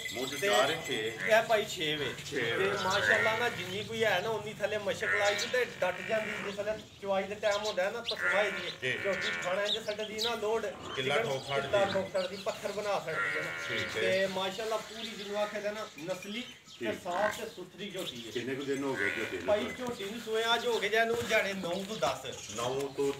ਤੇ ਇਹ ਭਾਈ 6 ਵੇ ਤੇ ਮਾਸ਼ਾਅੱਲਾ ਨਾ ਜਿੰਨੀ ਕੋਈ ਹੈ ਨਾ ਉਨੀ ਥੱਲੇ ਮਸ਼ਕ ਲਾਈ ਤੇ ਡਟ ਜਾਂਦੀ ਜਿਸ ਵੇਲੇ ਚਵਾਈ ਦੇ ਟਾਈਮ ਹੁੰਦਾ ਨਾ ਪਸਵਾਈ ਦੀ ਕਿਉਂਕਿ ਖਾਣਾ ਇੰਜ ਛੱਡਦੀ ਨਾ ਲੋਡ ਕਿੱਲਾ ਠੋਕ ਛੱਡਦੀ ਪੱਥਰ ਬਣਾ ਸਕਦੀ ਹੈ ਤੇ ਮਾਸ਼ਾਅੱਲਾ ਪੂਰੀ ਜਿਹਨੂੰ ਆਖਦੇ ਨਾ ਨਸਲੀ ਤੇ ਸਾਫ ਤੇ ਸੁਥਰੀ ਝੋਟੀ ਹੈ ਕਿੰਨੇ ਕੁ ਦਿਨ ਹੋ ਗਏ ਝੋਟੀ ਭਾਈ ਝੋਟੀ ਨੂੰ ਸੋਇਆ ਅੱਜ ਹੋ ਗਏ ਜਾਨੂੰ ਜਾਣੇ 9 ਤੋਂ 10 9 ਤੋਂ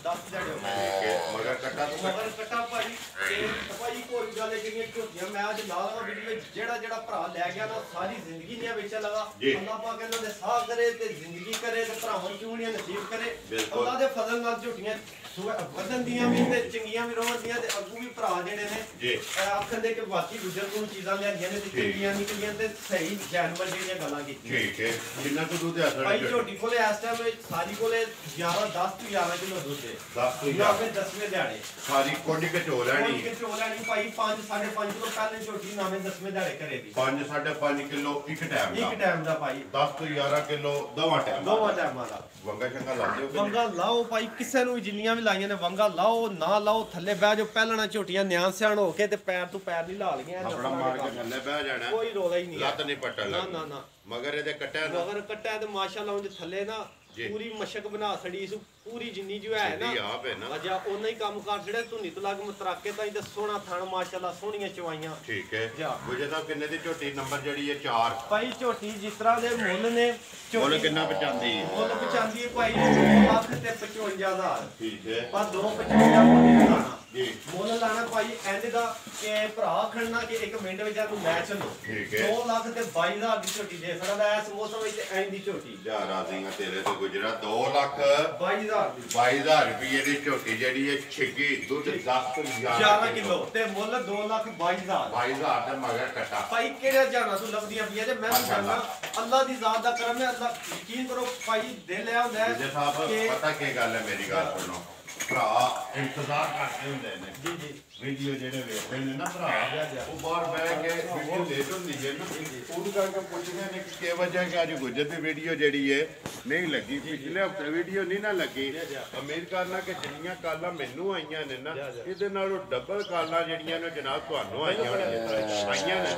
10 ਜਾਣੇ ਹੋ ਗਏ ਮਗਰ ਕੱਟਾ ਭਾਈ ਤੇ ਭਾਈ ਕੋਈ ਗੱਲ ਜਿਹੜੀਆਂ ਝੋਟੀਆਂ ਮੈਂ ਅੱਜ ਲਾ ਲਵਾਂ ਵੀਡੀਓ ਜਿਹੜਾ ਭਰਾ ਲੈ ਗਿਆ ਨਾ ਸਾਰੀ ਜ਼ਿੰਦਗੀ ਨੇ ਵੇਚ ਲਗਾ ਅੱਲਾਹ ਪਾਕ ਇਹਨਾਂ ਦੇ ਸਾਹ ਕਰੇ ਤੇ ਜ਼ਿੰਦਗੀ ਕਰੇ ਤੇ ਭਰਾਵਾਂ ਨੂੰ ਚੂਣੀਆਂ ਨਸੀਬ ਕਰੇ ਅੱਲਾਹ ਦੇ ਫਜ਼ਲ ਨਾਲ ਝੋਟੀਆਂ ਵਧਣ ਦੀਆਂ ਵੀ ਤੇ ਚੰਗੀਆਂ ਵੀ ਰੋਣ ਦੀਆਂ ਤੇ ਅੱਗੂ ਵੀ ਭਰਾ ਜਿਹੜੇ ਨੇ ਆਖਣ ਦੇ ਕਿ ਵਾਕਈ ਗੁਜਰ ਨੂੰ ਚੀਜ਼ਾਂ ਲਿਆਂਦੀਆਂ ਨੇ ਤੇ ਚੰਗੀਆਂ ਨਿਕਲੀਆਂ ਤੇ ਸਹੀ ਜਾਨਵਰ ਜਿਹੜੀਆਂ ਗੱਲਾਂ ਕੀਤੀਆਂ ਠੀਕ ਹੈ ਕਿੰਨਾ ਕੁ ਦੁੱਧ ਹੈ ਭਾਈ ਝੋਟੀ ਕੋਲੇ ਇਸ ਟਾਈਮ ਸਾਰੀ ਕੋਲੇ 10 ਤੋਂ 11 ਕਿਲੋ ਦੁੱਧ ਹੈ 10 ਤੋਂ 11 10ਵੇਂ ਦਿਹਾੜੇ ਸਾਰੀ ਕੋਡੀ ਘਚੋ ਲੈਣੀ ਭਾਈ 5.5 ਕਿਲੋ ਪਹਿਲੇ ਝੋਟੀ ਨਾਵੇਂ 10ਵੇਂ ਦਿਹਾੜੇ ਕਰੇ ਦੀ 5.5 ਕਿਲੋ ਇੱਕ ਟਾਈਮ ਦਾ ਭਾਈ 10 ਤੋਂ 11 ਕਿਲੋ ਦੋਵਾਂ ਟਾਈਮਾਂ ਦਾ ਵੰਗਾ ਸ਼ੰਗਾ ਲਾਉਂਦੇ ਹੋ ਵੰਗਾ ਲਾਓ ਭਾਈ ਕਿਸੇ ਨੂੰ ਜਿੰਨੀਆਂ ਵੀ ਲਾਈਆਂ ਨੇ ਵੰਗਾ ਲਾਓ ਨਾ ਲਾਓ ਥੱਲੇ ਬਹਿ ਜਾਓ ਪਹਿਲਣਾ ਝੋਟੀਆਂ ਨਿਆਣ ਸਿਆਣ ਹੋ ਕੇ ਤੇ ਪੈਰ ਤੋਂ ਪੈਰ ਨਹੀਂ ਲਾ ਲਈਆਂ ਆਪਣਾ ਮਾਰ ਕੇ ਥੱਲੇ ਬਹਿ ਜਾਣਾ ਕੋਈ ਰੋਲਾ ਹੀ ਨਹੀਂ ਲੱਤ ਨਹੀਂ ਪੱਟਣ ਲੱਗ ਨਾ ਮਗਰ ਇਹਦੇ ਕੱਟਿਆ ਤੇ ਮਾਸ਼ਾਅੱਲਾ ਉਹਦੇ ਥੱਲੇ ਨਾ ਪੂਰੀ ਮਸ਼ਕ ਬਣਾ ਛੜੀ ਇਸ ਪੂਰੀ ਜਿੰਨੀ ਜੋ ਹੈ ਨਾ ਅਜਾ ਉਹਨਾਂ ਹੀ ਕੰਮ ਕਰ ਛੜਿਆ ਧੁੰਨੀ ਤੋਂ ਲੱਗ ਮਤਰਾਕੇ ਤਾਂ ਇਹਦਾ ਸੋਹਣਾ ਥਣ ਮਾਸ਼ਾਅੱਲਾ ਸੋਹਣੀਆਂ ਚਵਾਈਆਂ ਠੀਕ ਹੈ ਗੁਜੇ ਸਾਹਿਬ ਕਿੰਨੇ ਦੀ ਝੋਟੀ ਨੰਬਰ ਜਿਹੜੀ ਹੈ 4 ਭਾਈ ਝੋਟੀ ਜਿਸ ਤਰ੍ਹਾਂ ਦੇ ਮੁੱਲ ਨੇ ਮੁੱਲ ਕਿੰਨਾ ਪਹੁੰਚਾਉਂਦੀ ਹੈ ਮੁੱਲ ਪਹੁੰਚਾਉਂਦੀ ਹੈ ਭਾਈ 2,55,000 ਠੀਕ ਹੈ ਪਰ 2,55,000 ਲਾਣਾ ਜੀ ਮੁੱਲ ਲਾਣਾ ਭਾਈ ਇੰਜ ਦਾ ਕਿ ਭਰਾ ਖੜਨਾ ਕਿ 1 ਮਿੰਟ ਵਿੱਚ ਤੂੰ ਮੈਚ ਲੋ ਠੀਕ ਹੈ 2,22,000 ਦੀ ਝੋਟੀ ਦੇ ਸਕਦਾ ਇਸ ਮੌਸਮ ਵਿੱਚ ਐਂ ਦੀ ਝੋਟੀ ਜਾ ਰਾਜ਼ੀਆਂ ਤੇਰੇ ਤੋਂ ਗੁਜਰਾ 2,22,000 ਰੁਪਏ ਦੀ ਝੋਟੀ ਜਿਹੜੀ ਹੈ ਛਿੱਗੀ ਦੁੱਧ 10 ਤੋਂ 11 ਕਿਲੋ ਤੇ ਮੁੱਲ 2,22,000 22,000 ਦਾ ਮਗਰ ਕੱਟਾ ਭਾਈ ਕਿਹੜਾ ਜਾਣਾ ਤੂੰ ਲੱਭਦੀਆਂ ਪਈਆਂ ਤੇ ਮੈਂ ਜਾਣਾ ਅੱਲਾਹ ਦੀ ਜ਼ਾਤ ਦਾ ਕਰਮ ਹੈ ਅੱਲਾਹ ਯਕੀਨ ਕਰੋ ਭਾਈ ਦਿਲ ਆ ਹੁੰਦਾ ਜੀ ਸਾਹਿਬ ਪਤਾ ਕੀ ਗੱਲ ਹੈ ਮੇਰੀ ਗੱਲ ਸੁਣੋ ਭਰਾ ਇੰਤਜ਼ਾਰ ਕਰਦੇ ਹੁੰਦੇ ਨੇ ਜੀ ਜੀ ਵੀਡੀਓ ਜਿਹੜੇ ਵੇਖਦੇ ਨੇ ਨਾ ਭਰਾ ਉਹ ਬਾਹਰ ਬਹਿ ਕੇ ਵੀਡੀਓ ਲੇਟ ਹੁੰਦੀ ਹੈ ਨਾ ਉਹਨੂੰ ਕਰਕੇ ਪੁੱਛਦੇ ਨੇ ਕਿ ਕੀ ਵਜ੍ਹਾ ਕਿ ਅੱਜ ਗੁੱਜਰ ਦੀ ਵੀਡੀਓ ਜਿਹੜੀ ਹੈ ਨਹੀਂ ਲੱਗੀ ਪਿਛਲੇ ਹਫਤੇ ਵੀਡੀਓ ਨਹੀਂ ਨਾ ਲੱਗੀ ਉਮੀਦ ਕਰਨਾ ਕਿ ਜਿੰਨੀਆਂ ਕਾਲਾਂ ਮੈਨੂੰ ਆਈਆਂ ਨੇ ਨਾ ਇਹਦੇ ਨਾਲੋਂ ਡਬਲ ਕਾਲਾਂ ਜਿਹੜੀਆਂ ਨੇ ਜਨਾਬ ਤੁਹਾਨੂੰ ਆਈਆਂ ਆਈਆਂ ਨੇ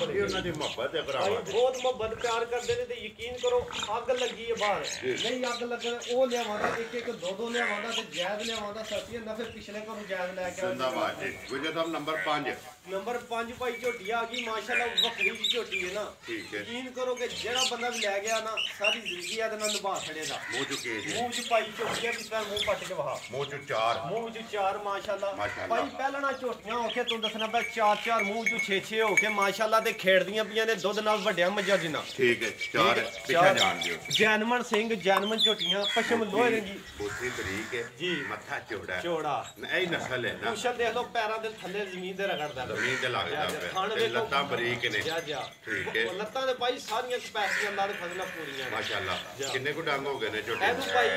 ਇਹ ਉਹਨਾਂ ਦੀ ਮੁਹੱਬਤ ਹੈ ਭਰਾਵਾ ਬਹੁਤ ਮੁਹੱਬਤ ਪਿਆਰ ਕਰਦੇ ਨੇ ਤੇ ਯਕੀਨ ਕਰੋ ਅੱਗ ਲੱਗੀ ਹੈ ਬਾਹਰ ਨਹੀਂ ਅੱਗ ਲੱਗਣ ਉਹ ਲਿਆਵਾਂਦਾ ਇੱਕ ਇੱਕ ਦੋ ਦੋ ਲਿਆਵਾਂਦਾ ਤੇ ਜਾਇਜ਼ ਲਿਆਵਾਂਦਾ ਸਸਤੀ ਹੁੰਦਾ ਫਿਰ ਪਿਛਲੇ ਘਰੋਂ ਜਾਇਜ਼ ਲੈ ਕੇ ਜ਼ਿੰਦਾਬਾਦ ਜੀ ਗੁਜਰ ਸਾਹਿਬ ਨੰਬਰ 5 ਨੰਬਰ 5 ਭਾਈ ਝੋਟੀ ਆ ਗਈ ਮਾਸ਼ਾਅੱਲਾ ਵੱਖਰੀ ਜੀ ਝੋਟੀ ਹੈ ਨਾ ਠੀਕ ਹੈ ਯਕੀਨ ਕਰੋ ਕਿ ਜਿਹੜਾ ਬੰਦਾ ਵੀ ਲੈ ਗਿਆ ਨਾ ਸਾਰੀ ਜ਼ਿੰਦਗੀ ਇਹਦੇ ਨਾਲ ਨਿਭਾ ਛੜੇਗਾ ਮੂੰਹ ਚੁੱਕੇ ਜੀ ਮੂੰਹ ਚ ਭਾਈ ਝੋਟੀਆਂ ਵੀ ਤਾਂ ਮੂੰਹ ਪੱਟ ਕੇ ਵਹਾ ਮੂੰਹ ਚ 4 ਮੂੰਹ ਚ 4 ਮਾਸ਼ਾਅੱਲਾ ਭਾਈ ਪਹਿਲਾਂ ਝੋਟੀਆਂ ਹੋ ਕੇ ਤੂੰ ਦੱਸਣਾ ਪੈ 4 ਮੂੰਹ ਚ 6 ਹੋ ਕੇ ਮਾਸ਼ਾਅੱਲਾ ਤੇ ਖੇਡਦੀਆਂ ਪਈਆਂ ਨੇ ਦੁੱਧ ਨਾਲ ਵੱਡਿਆ ਮੱਝਾਂ ਜਿੰਨਾ ਠੀਕ ਹੈ 4 ਪਿੱਛੇ ਜਾਣ ਦਿਓ ਜੈਨਮਨ ਸਿੰਘ ਜੈਨਮਨ ਝੋਟੀਆਂ ਪਸ਼ਮ ਲੋਹੇ ਰੰਗੀ ਬੋਤੀ ਤਰੀਕ ਹੈ ਜੀ ਮੱਥਾ ਚੌੜਾ ਚੌੜਾ ਇਹ ਨਸਲ ਹੈ ਨਾ ਕੁਸ਼ਨ ਦੇਖ ਲਓ ਪੈਰਾਂ ਦੇ ਥੱਲੇ ਜ਼ਮੀਨ ਤੇ ਰਗੜਦਾ ਜ਼ਮੀਨ ਤੇ ਲੱਗਦਾ ਪਿਆ ਤੇ ਲੱਤਾਂ ਬਰੀਕ ਨੇ ਠੀਕ ਹੈ ਲੱਤਾਂ ਦੇ ਭਾਈ ਸਾਰੀਆਂ ਕਪੈਸਿਟੀਆਂ ਅੱਲਾ ਦੇ ਫਜ਼ਲ ਨਾਲ ਪੂਰੀਆਂ ਮਾਸ਼ਾਅੱਲਾ ਕਿੰਨੇ ਕੁ ਡੰਗ ਹੋ ਗਏ ਨੇ ਝੋਟੇ ਇਹਨੂੰ ਭਾਈ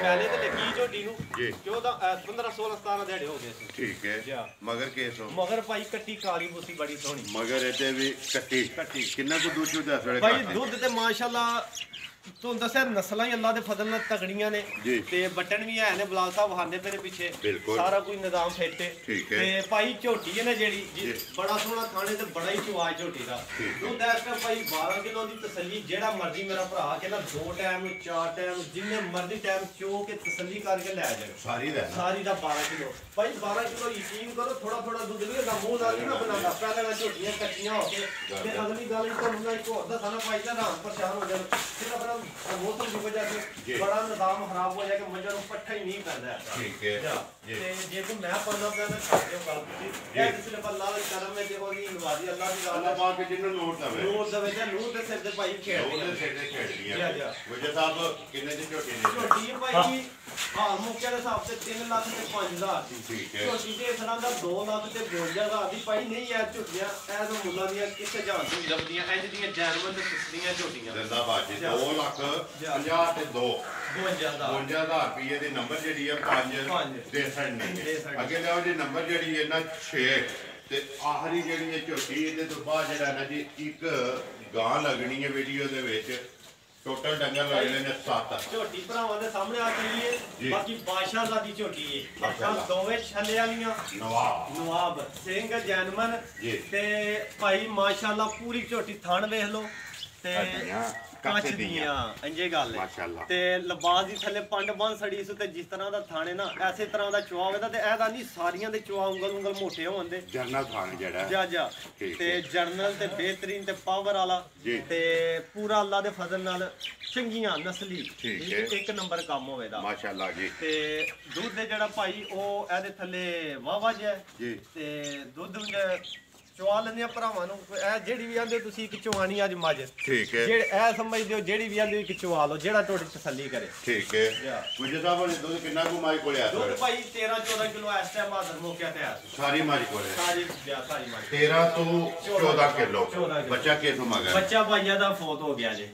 ਮੈਲੇ ਤੇ ਲੱਗੀ ਝੋਟੀ ਨੂੰ ਜੀ 14 15 16 17 ਦਿਹਾੜੇ ਹੋ ਗਏ ਸੀ ਠੀਕ ਹੈ ਮਗਰ ਕੇਸੋ ਮਗਰ ਭਾਈ ਕੱਟੀ ਕਾਲੀ ਬੂਸੀ ਬੜੀ ਸੋਹਣੀ ਮਗਰ ਇਹਦੇ ਵੀ ਕੱਟੀ ਕਿੰਨਾ ਕੁ ਦੁੱਧ ਚੁਦਾ ਸੜੇ ਭਾਈ ਦੁੱਧ ਤੇ ਮਾਸ਼ਾਅੱਲਾ ਤੁਹਾਨੂੰ ਦੱਸਿਆ ਨਸਲਾਂ ਹੀ ਅੱਲਾ ਦੇ ਫਜ਼ਲ ਨਾਲ ਤਗੜੀਆਂ ਨੇ ਤੇ ਬਟਨ ਵੀ ਹੈ ਨੇ ਬਲਾਲ ਸਾਹਿਬ ਹਾਨੇ ਤੇਰੇ ਪਿੱਛੇ ਸਾਰਾ ਕੋਈ ਨਿਜ਼ਾਮ ਫਿੱਟ ਤੇ ਭਾਈ ਝੋਟੀ ਹੈ ਨਾ ਜਿਹੜੀ ਬੜਾ ਸੋਹਣਾ ਖਾਣੇ ਤੇ ਬੜਾ ਹੀ ਚਵਾਜ ਝੋਟੀ ਦਾ ਦੁੱਧ ਇਸ ਟਾਈਮ ਭਾਈ 12 ਕਿਲੋ ਦੀ ਤਸੱਲੀ ਜਿਹੜਾ ਮਰਜ਼ੀ ਮੇਰਾ ਭਰਾ ਕਹਿੰਦਾ 2 ਟਾਈਮ 4 ਟਾਈਮ ਜਿੰਨੇ ਮਰਜ਼ੀ ਟਾਈਮ ਚੋ ਕੇ ਤਸੱਲੀ ਕਰਕੇ ਲੈ ਜਾਏ ਸਾਰੀ ਦਾ 12 ਕਿਲੋ ਭਾਈ 12 ਕਿਲੋ ਯਕੀਨ ਕਰੋ ਥੋੜਾ ਦੁੱਧ ਵੀ ਹੁੰਦਾ ਮੂੰਹ ਨਾਲ ਨਹੀਂ ਬਣਾਉਂਦਾ ਪਹਿਲਾਂ ਮੈਂ ਝੋਟੀਆਂ ਕੱਚੀਆਂ ਹੋ ਕੇ ਤੇ ਅਗਲੀ ਗੱਲ ਤੁਹਾਨੂੰ ਮੈਂ ਇੱਕ ਹੋਰ ਦੱਸਣਾ ਭਾਈ ਦਾ ਰਾਮ ਪਰੇਸ਼ਾਨ ਹੋ ਜਾਣਾ ਫਿਰ ਆਪਣਾ ਮੌਸਮ ਦੀ ਵਜ੍ਹਾ से बड़ा निजाम खराब हो जाएगा मजर को पट्ठा ही नहीं करता है ठीक है ते जे को मैं पढ़ना पे ना खाते गल की ये सिर्फ अल्लाह के करम में देखो जी नवाजी अल्लाह की अल्लाह पाक जिन्हों नूर दवे ते नूर ते सिर ते भाई खेल नूर ते सिर ते खेल दिया वजह साहब कितने दी झोटी ने झोटी भाई हां मौके के हिसाब से 3 लाख ते 5000 दी ठीक है झोटी दे इतना दा 2 लाख ते 52000 दी भाई नहीं यार झोटियां ऐ तो मुल्ला दी किथे जान दी लबदियां इंज दी जैनवन ते सुसदियां झोटियां जिंदाबाद जी 2 लाख 50 ਤੇ 2 52000 ਰੁਪਏ ਦੇ ਨੰਬਰ ਜਿਹੜੀ ਹੈ 5 ਦੇ ਸੜਨੇ ਅੱਗੇ ਲਿਆਓ ਜੀ ਨੰਬਰ ਜਿਹੜੀ ਹੈ ਨਾ 6 ਤੇ ਆਖਰੀ ਜਿਹੜੀ ਹੈ ਝੋਟੀ ਇਹਦੇ ਤੋਂ ਬਾਅਦ ਜਿਹੜਾ ਨਾ ਜੀ ਇੱਕ ਗਾਂ ਲੱਗਣੀ ਹੈ ਵੀਡੀਓ ਦੇ ਵਿੱਚ ਟੋਟਲ ਡੰਗਰ ਲੱਗਣੇ ਨੇ 7 ਝੋਟੀ ਭਰਾਵਾਂ ਦੇ ਸਾਹਮਣੇ ਆ ਗਈ ਹੈ ਬਾਕੀ ਬਾਦਸ਼ਾਹ ਦੀ ਝੋਟੀ ਹੈ ਅੱਖਾਂ ਦੋਵੇਂ ਛੱਲੇ ਵਾਲੀਆਂ ਨਵਾਬ ਸਿੰਘ ਜੈਨਮਨ ਤੇ ਭਾਈ ਮਾਸ਼ਾਅੱਲਾ ਪੂਰੀ ਝੋਟੀ ਥਣ ਵੇਖ ਲਓ ਤੇ ਕੱਚ ਦੀਆਂ ਇੰਜੇ ਗੱਲ ਹੈ ਮਾਸ਼ਾਅੱਲਾ ਤੇ ਲਬਾਸ ਦੀ ਥੱਲੇ ਪੰਡ ਬੰਨ ਸੜੀ ਇਸ ਤੇ ਜਿਸ ਤਰ੍ਹਾਂ ਦਾ ਥਾਣੇ ਨਾ ਐਸੇ ਤਰ੍ਹਾਂ ਦਾ ਚੁਆ ਹੋਵੇਦਾ ਤੇ ਇਹਦਾ ਨਹੀਂ ਸਾਰੀਆਂ ਦੇ ਚੁਆ ਉਂਗਲ ਮੋਟੇ ਹੋਣਦੇ ਜਰਨਲ ਥਾਣ ਜਿਹੜਾ ਜਾ ਤੇ ਜਰਨਲ ਤੇ ਬਿਹਤਰੀਨ ਤੇ ਪਾਵਰ ਵਾਲਾ ਤੇ ਪੂਰਾ ਅੱਲਾ ਦੇ ਫਜ਼ਲ ਨਾਲ ਚੰਗੀਆਂ ਨਸਲੀ ਇੱਕ ਨੰਬਰ ਕੰਮ ਹੋਵੇਦਾ ਮਾਸ਼ਾਅੱਲਾ ਜੀ ਤੇ ਦੁੱਧ ਦੇ ਜਿਹੜਾ ਭਾਈ ਉਹ ਇਹਦੇ ਥੱਲੇ ਵਾਵਾ ਜਿਹਾ ਤੇ ਦੁੱਧ ਚਵਾ ਲੈਂਦੇ ਆ ਭਰਾਵਾਂ ਨੂੰ ਇਹ ਜਿਹੜੀ ਵੀ ਆਂਦੇ ਤੁਸੀਂ ਇੱਕ ਚਵਾਣੀ ਅੱਜ ਮੱਝ ਠੀਕ ਹੈ ਜਿਹੜੇ ਇਹ ਸਮਝਦੇ ਹੋ ਜਿਹੜੀ ਵੀ ਆਂਦੇ ਇੱਕ ਚਵਾ ਲਓ ਜਿਹੜਾ ਤੁਹਾਡੀ ਤਸੱਲੀ ਕਰੇ ਠੀਕ ਹੈ ਮੁਝੇ ਸਾਹਿਬ ਨੇ ਦੁੱਧ ਕਿੰਨਾ ਕੁ ਮਾਈ ਕੋਲੇ ਆ ਦੁੱਧ ਭਾਈ 13 14 ਕਿਲੋ ਇਸ ਟਾਈਮ ਹਾਜ਼ਰ ਮੌਕਿਆ ਤੇ ਆ ਸਾਰੀ ਮਾਈ ਕੋਲੇ ਸਾਰੀ ਮਾਈ 13 ਤੋਂ 14 ਕਿਲੋ ਬੱਚਾ ਕਿਥੋਂ ਮੰਗਾ ਬੱਚਾ ਭਾਈਆ ਦਾ ਫੌਤ ਹੋ ਗਿਆ ਜੇ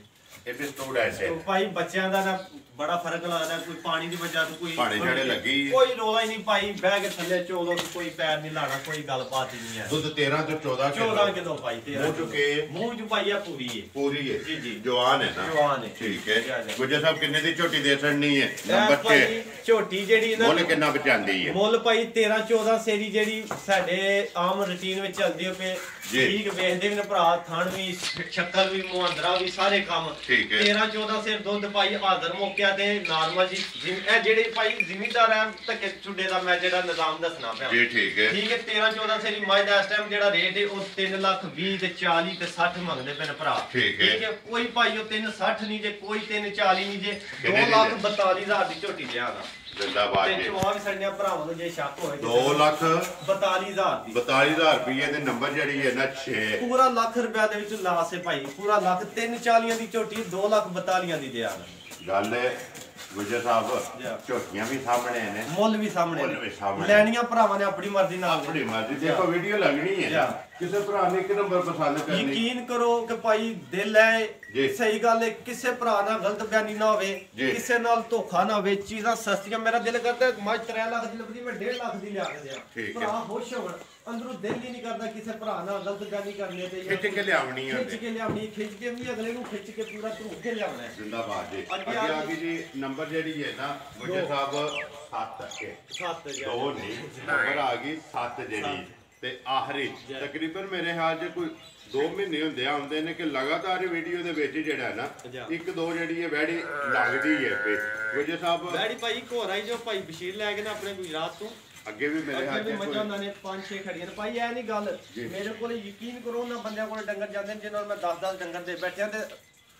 ਇਹ ਵੀ ਸਟੂਡ ਐਸੇ ਭਾਈ ਬੱਚਿਆਂ ਦਾ ਨਾ ਬੜਾ ਫਰਕ ਲੱਗਦਾ ਕੋਈ ਪਾਣੀ ਦੀ ਵਜ੍ਹਾ ਤੋਂ ਕੋਈ ਪਾਣੀ ਜਿਹੜੇ ਲੱਗੀ ਕੋਈ ਰੋਲਾ ਹੀ ਨਹੀਂ ਪਾਈ ਬਹਿ ਕੇ ਥੱਲੇ ਚੋਲੋ ਕੋਈ ਪੈਰ ਨਹੀਂ ਲਾਣਾ ਕੋਈ ਗੱਲਬਾਤ ਹੀ ਨਹੀਂ ਹੈ ਦੁੱਧ 13 ਤੋਂ 14 ਕਿਲੋ ਭਾਈ 13 ਮੂੰਹ ਚੁੱਕੇ ਮੂੰਹ ਚ ਪਾਈਆ ਪੂਰੀ ਹੈ ਜੀ ਜਵਾਨ ਹੈ ਨਾ ਜਵਾਨ ਹੈ ਠੀਕ ਹੈ ਗੁੱਜਰ ਸਾਹਿਬ ਕਿੰਨੇ ਦੀ ਝੋਟੀ ਦੇ ਛੜਨੀ ਹੈ ਨੰਬਰ 6 ਝੋਟੀ ਜਿਹੜੀ ਨਾ ਮੁੱਲ ਕਿੰਨਾ ਬਚਾਉਂਦੀ ਹੈ ਮੁੱਲ ਭਾਈ 13 14 ਸੇਰੀ ਜਿਹੜੀ ਸਾਡੇ ਆਮ ਰੁਟੀਨ ਵਿੱਚ ਚੱਲਦੀ ਹੋ ਪਏ ਠੀਕ ਵੇਖਦੇ ਵੀ ਨੇ ਭਰਾ ਥਣ ਵੀ ਸ਼ੱਕਰ ਵੀ ਮੁਹੰਦਰਾ ਵੀ ਸਾਰੇ ਕੰਮ 13 14 ਸੇਰ ਦੁੱਧ ਭਾਈ ਹਾਜ਼ਰ ਮੌਕਿਆ ਤੇ ਨਾਰਮਲ ਜੀ ਇਹ ਜਿਹੜੇ ਭਾਈ ਜ਼ਿਮੀਂਦਾਰ ਹੈ ਧੱਕੇ ਛੁੱਡੇ ਦਾ ਮੈਂ ਜਿਹੜਾ ਨਿਜ਼ਾਮ ਦੱਸਣਾ ਪਿਆ ਜੀ ਠੀਕ ਹੈ 13 14 ਸੇਰੀ ਮੱਝ ਦਾ ਇਸ ਟਾਈਮ ਜਿਹੜਾ ਰੇਟ ਹੈ ਉਹ 3 ਲੱਖ 20 ਤੇ 40 ਤੇ 60 ਮੰਗਦੇ ਪਏ ਨੇ ਭਰਾ ਠੀਕ ਹੈ ਕੋਈ ਭਾਈ ਉਹ 3 60 ਨਹੀਂ ਜੇ ਕੋਈ 3 40 ਨਹੀਂ ਜੇ 2 ਲੱਖ 42000 ਦੀ ਝੋਟੀ ਲਿਆਗਾ ਜਿੰਦਾਬਾਦ ਜੀ ਤੇ ਚਵਾਂ ਸੜੀਆਂ ਭਰਾਵਾਂ ਨੂੰ ਜੇ ਸ਼ੱਕ ਹੋਏ 2 ਲੱਖ 42000 ਦੀ 42000 ਰੁਪਏ ਦੇ ਨੰਬਰ ਜਿਹੜੀ ਹੈ ਨਾ 6 ਪੂਰਾ ਲੱਖ ਰੁਪਏ ਦੇ ਵਿੱਚ ਲਾਸ ਹੈ ਭਾਈ ਪੂਰਾ ਲੱਖ 340 ਦੀ ਝੋਟੀ 2 ਲੱਖ 42 ਦੀ ਦਿਆਗਾ ਗੱਲ ਹੈ ਗੁਜਰ ਸਾਹਿਬ ਝੋਟੀਆਂ ਵੀ ਸਾਹਮਣੇ ਨੇ ਮੁੱਲ ਵੀ ਸਾਹਮਣੇ ਲੈਣੀਆਂ ਭਰਾਵਾਂ ਨੇ ਆਪਣੀ ਮਰਜ਼ੀ ਨਾਲ ਆਪਣੀ ਮਰਜ਼ੀ ਦੇਖੋ ਵੀਡੀਓ ਲੱਗਣੀ ਹੈ ਕਿਸੇ ਭਰਾ ਨੇ ਇੱਕ ਨੰਬਰ ਪਸੰਦ ਕਰਨੀ ਯਕੀਨ ਕਰੋ ਕਿ ਭਾਈ ਦਿਲ ਹੈ ਸਹੀ ਗੱਲ ਹੈ ਕਿਸੇ ਭਰਾ ਨਾਲ ਗਲਤ ਬਿਆਨੀ ਨਾ ਹੋਵੇ ਕਿਸੇ ਨਾਲ ਧੋਖਾ ਨਾ ਹੋਵੇ ਚੀਜ਼ਾਂ ਸਸਤੀਆਂ ਮੇਰਾ ਦਿਲ ਕਰਦਾ ਮੱਝ 3 ਲੱਖ ਦੀ ਲੱਭਦੀ ਮੈਂ 1.5 ਲੱਖ ਦੀ ਲਿਆ ਕੇ ਦਿਆਂ ਭਰਾ ਖੁਸ਼ ਹੋਣ ਅੰਦਰੋਂ ਦਿਲ ਹੀ ਨਹੀਂ ਕਰਦਾ ਕਿਸੇ ਭਰਾ ਨਾਲ ਗਲਤ ਬਿਆਨੀ ਕਰਨੇ ਤੇ ਖਿੱਚ ਕੇ ਲਿਆਉਣੀ ਹੈ ਖਿੱਚ ਕੇ ਵੀ ਅਗਲੇ ਨੂੰ ਖਿੱਚ ਕੇ ਪੂਰਾ ਧੂ ਕੇ ਲਿਆਉਣਾ ਹੈ ਜ਼ਿੰਦਾਬਾਦ ਜੀ ਅੱਗੇ ਆ ਗਈ ਜੀ ਨੰਬਰ ਜਿਹੜੀ ਹੈ ਨਾ ਗੁੱਜਰ ਸਾਹਿਬ 7 ਦੋ ਨਹੀਂ ਨੰਬਰ ਆ ਗਈ 7 ਜਿਹੜੀ ਤੇ ਆਖਰੀ ਤਕਰੀਬਨ ਮੇਰੇ ਹਾਲ 'ਚ ਕੋਈ 2 ਮਹੀਨੇ ਹੁੰਦੇ ਆਉਂਦੇ ਨੇ ਕਿ ਲਗਾਤਾਰ ਵੀਡੀਓ ਦੇ ਵਿੱਚ ਜਿਹੜਾ ਹੈ ਨਾ ਇੱਕ ਦੋ ਜਿਹੜੀ ਹੈ ਵੈੜੀ ਲੱਗਦੀ ਹੈ ਤੇ ਗੁੱਜਰ ਸਾਹਿਬ ਵੈੜੀ ਭਾਈ ਘੋਰਾ ਹੀ ਜੋ ਭਾਈ ਬਸ਼ੀਰ ਲੈ ਕੇ ਨਾ ਆਪਣੇ ਗੁਜਰਾਤ ਤੋਂ ਅੱਗੇ ਵੀ ਮੇਰੇ ਹੱਥ 'ਚ ਮੱਝਾਂ ਉਹਨਾਂ ਨੇ 5-6 ਖੜੀਆਂ ਨੇ ਭਾਈ ਐ ਨਹੀਂ ਗੱਲ ਮੇਰੇ ਕੋਲ ਯਕੀਨ ਕਰੋ ਉਹਨਾਂ ਬੰਦਿਆਂ ਕੋਲ ਡੰਗਰ ਜਾਂਦੇ ਨੇ ਜਿਹਨਾਂ ਨੂੰ ਮੈਂ 10-10 ਡੰਗਰ ਦੇ ਬੈਠਿਆਂ ਤੇ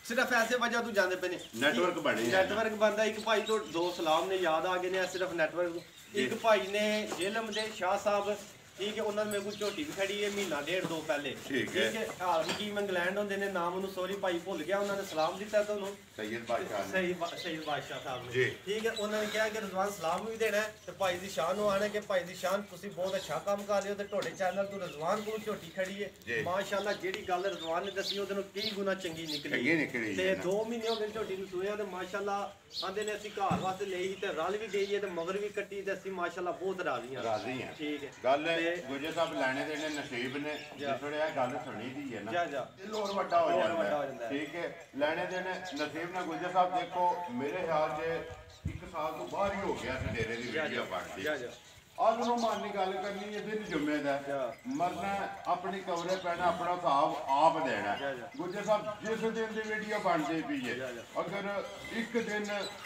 ਸਿਰਫ ਐਸੇ ਵਜ੍ਹਾ ਤੋਂ ਜਾਂਦੇ ਪਏ ਨੇ ਨੈਟਵਰਕ ਬਣਦਾ ਇੱਕ ਭਾਈ ਤੋਂ 2 ਸਲਾਮ ਨੇ ਯਾਦ ਆ ਗਏ ਨੇ ਸਿਰਫ ਨੈਟਵਰਕ ਇੱਕ ਭਾਈ ਨੇ ਜੇਲਮ ਦੇ ਸ਼ਾਹ ਸਾਹਿਬ ਠੀਕ ਹੈ ਉਹਨਾਂ ਨੇ ਮੇਰੇ ਕੋਲ ਝੋਟੀ ਵੀ ਖੜੀ ਹੈ ਮਹੀਨਾ 1.5-2 ਪਹਿਲੇ ਠੀਕ ਹੈ ਹਕੀਮ ਇੰਗਲੈਂਡ ਹੁੰਦੇ ਨੇ ਨਾਮ ਉਹਨੂੰ ਸੋਰੀ ਭਾਈ ਭੁੱਲ ਗਿਆ ਉਹਨਾਂ ਨੇ ਸਲਾਮ ਦਿੱਤਾ ਤੁਹਾਨੂੰ ਸੈਯਦ ਬਾਦਸ਼ਾਹ ਸਾਹਿਬ ਨੇ ਠੀਕ ਹੈ ਉਹਨਾਂ ਨੇ ਕਿਹਾ ਕਿ ਰਜ਼ਵਾਨ ਸਲਾਮ ਵੀ ਦੇਣਾ ਤੇ ਭਾਈ ਦੀ ਸ਼ਾਨ ਨੂੰ ਆਣਾ ਕਿ ਭਾਈ ਦੀ ਸ਼ਾਨ ਤੁਸੀਂ ਬਹੁਤ ਅੱਛਾ ਕੰਮ ਕਰ ਰਹੇ ਹੋ ਤੇ ਤੁਹਾਡੇ ਚੈਨਲ ਤੋਂ ਰਜ਼ਵਾਨ ਕੋਲ ਝੋਟੀ ਖੜੀ ਹੈ ਮਾਸ਼ਾਅੱਲਾ ਜਿਹੜੀ ਗੱਲ ਰਜ਼ਵਾਨ ਨੇ ਦੱਸੀ ਉਹਦੇ ਨੂੰ ਕਈ ਗੁਣਾ ਚੰਗੀ ਨਿਕਲੀ ਤੇ 2 ਮਹੀਨੇ ਹੋ ਗਏ ਝੋਟੀ ਨੂੰ ਸੂਇਆ ਤੇ ਮਾਸ਼ਾਅੱਲਾ ਆਂਦੇ ਨੇ ਅਸੀਂ ਘਰ ਵਾਸਤੇ ਲਈ ਤੇ ਰਲ ਵੀ ਗਈ ਹੈ ਤੇ ਮਗਰ ਵੀ ਕੱਟੀ ਤੇ ਅਸੀਂ ਮਾਸ਼ਾਅੱਲਾ ਬਹੁਤ ਰਾਜ਼ੀ ਹਾਂ ਠੀਕ ਹੈ ਗੱਲ ਗੁੱਜਰ ਸਾਹਿਬ ਲੈਣੇ ਦੇਣੇ ਨਸੀਬ ਨੇ ਜਿਸੜੇ ਗੱਲ ਸੁਣੀ ਦੀ ਹੈ ਨਾ ਇਹ ਲੋੜ ਵੱਡਾ ਹੋ ਜਾਂਦਾ ਠੀਕ ਹੈ ਲੈਣੇ ਦੇਣੇ ਨਸੀਬ ਨਾਲ ਗੁੱਜਰ ਸਾਹਿਬ ਦੇਖੋ ਮੇਰੇ ਖਿਆਲ 'ਚ 1 ਸਾਲ ਤੋਂ ਬਾਹਰ ਹੀ ਹੋ ਗਿਆ ਸੀ ਡੇਰੇ ਦੀ ਵੀਡੀਓ ਬਣਦੀ ਅੱਜ ਨੂੰ ਮਾਨੀ ਗੱਲ ਕਰਨੀ ਹੈ ਦਿਨ ਜੁਮੇ ਦਾ ਮਰਨਾ ਆਪਣੀ ਕਵਰੇ ਪੈਣਾ ਆਪਣਾ ਹਿਸਾਬ ਆਪ ਦੇਣਾ ਗੁੱਜਰ ਸਾਹਿਬ ਜਿਸ ਦਿਨ ਦੀ ਵੀਡੀਓ ਬਣਦੀ ਪਈ ਹੈ ਅਗਰ ਇੱਕ ਦਿਨ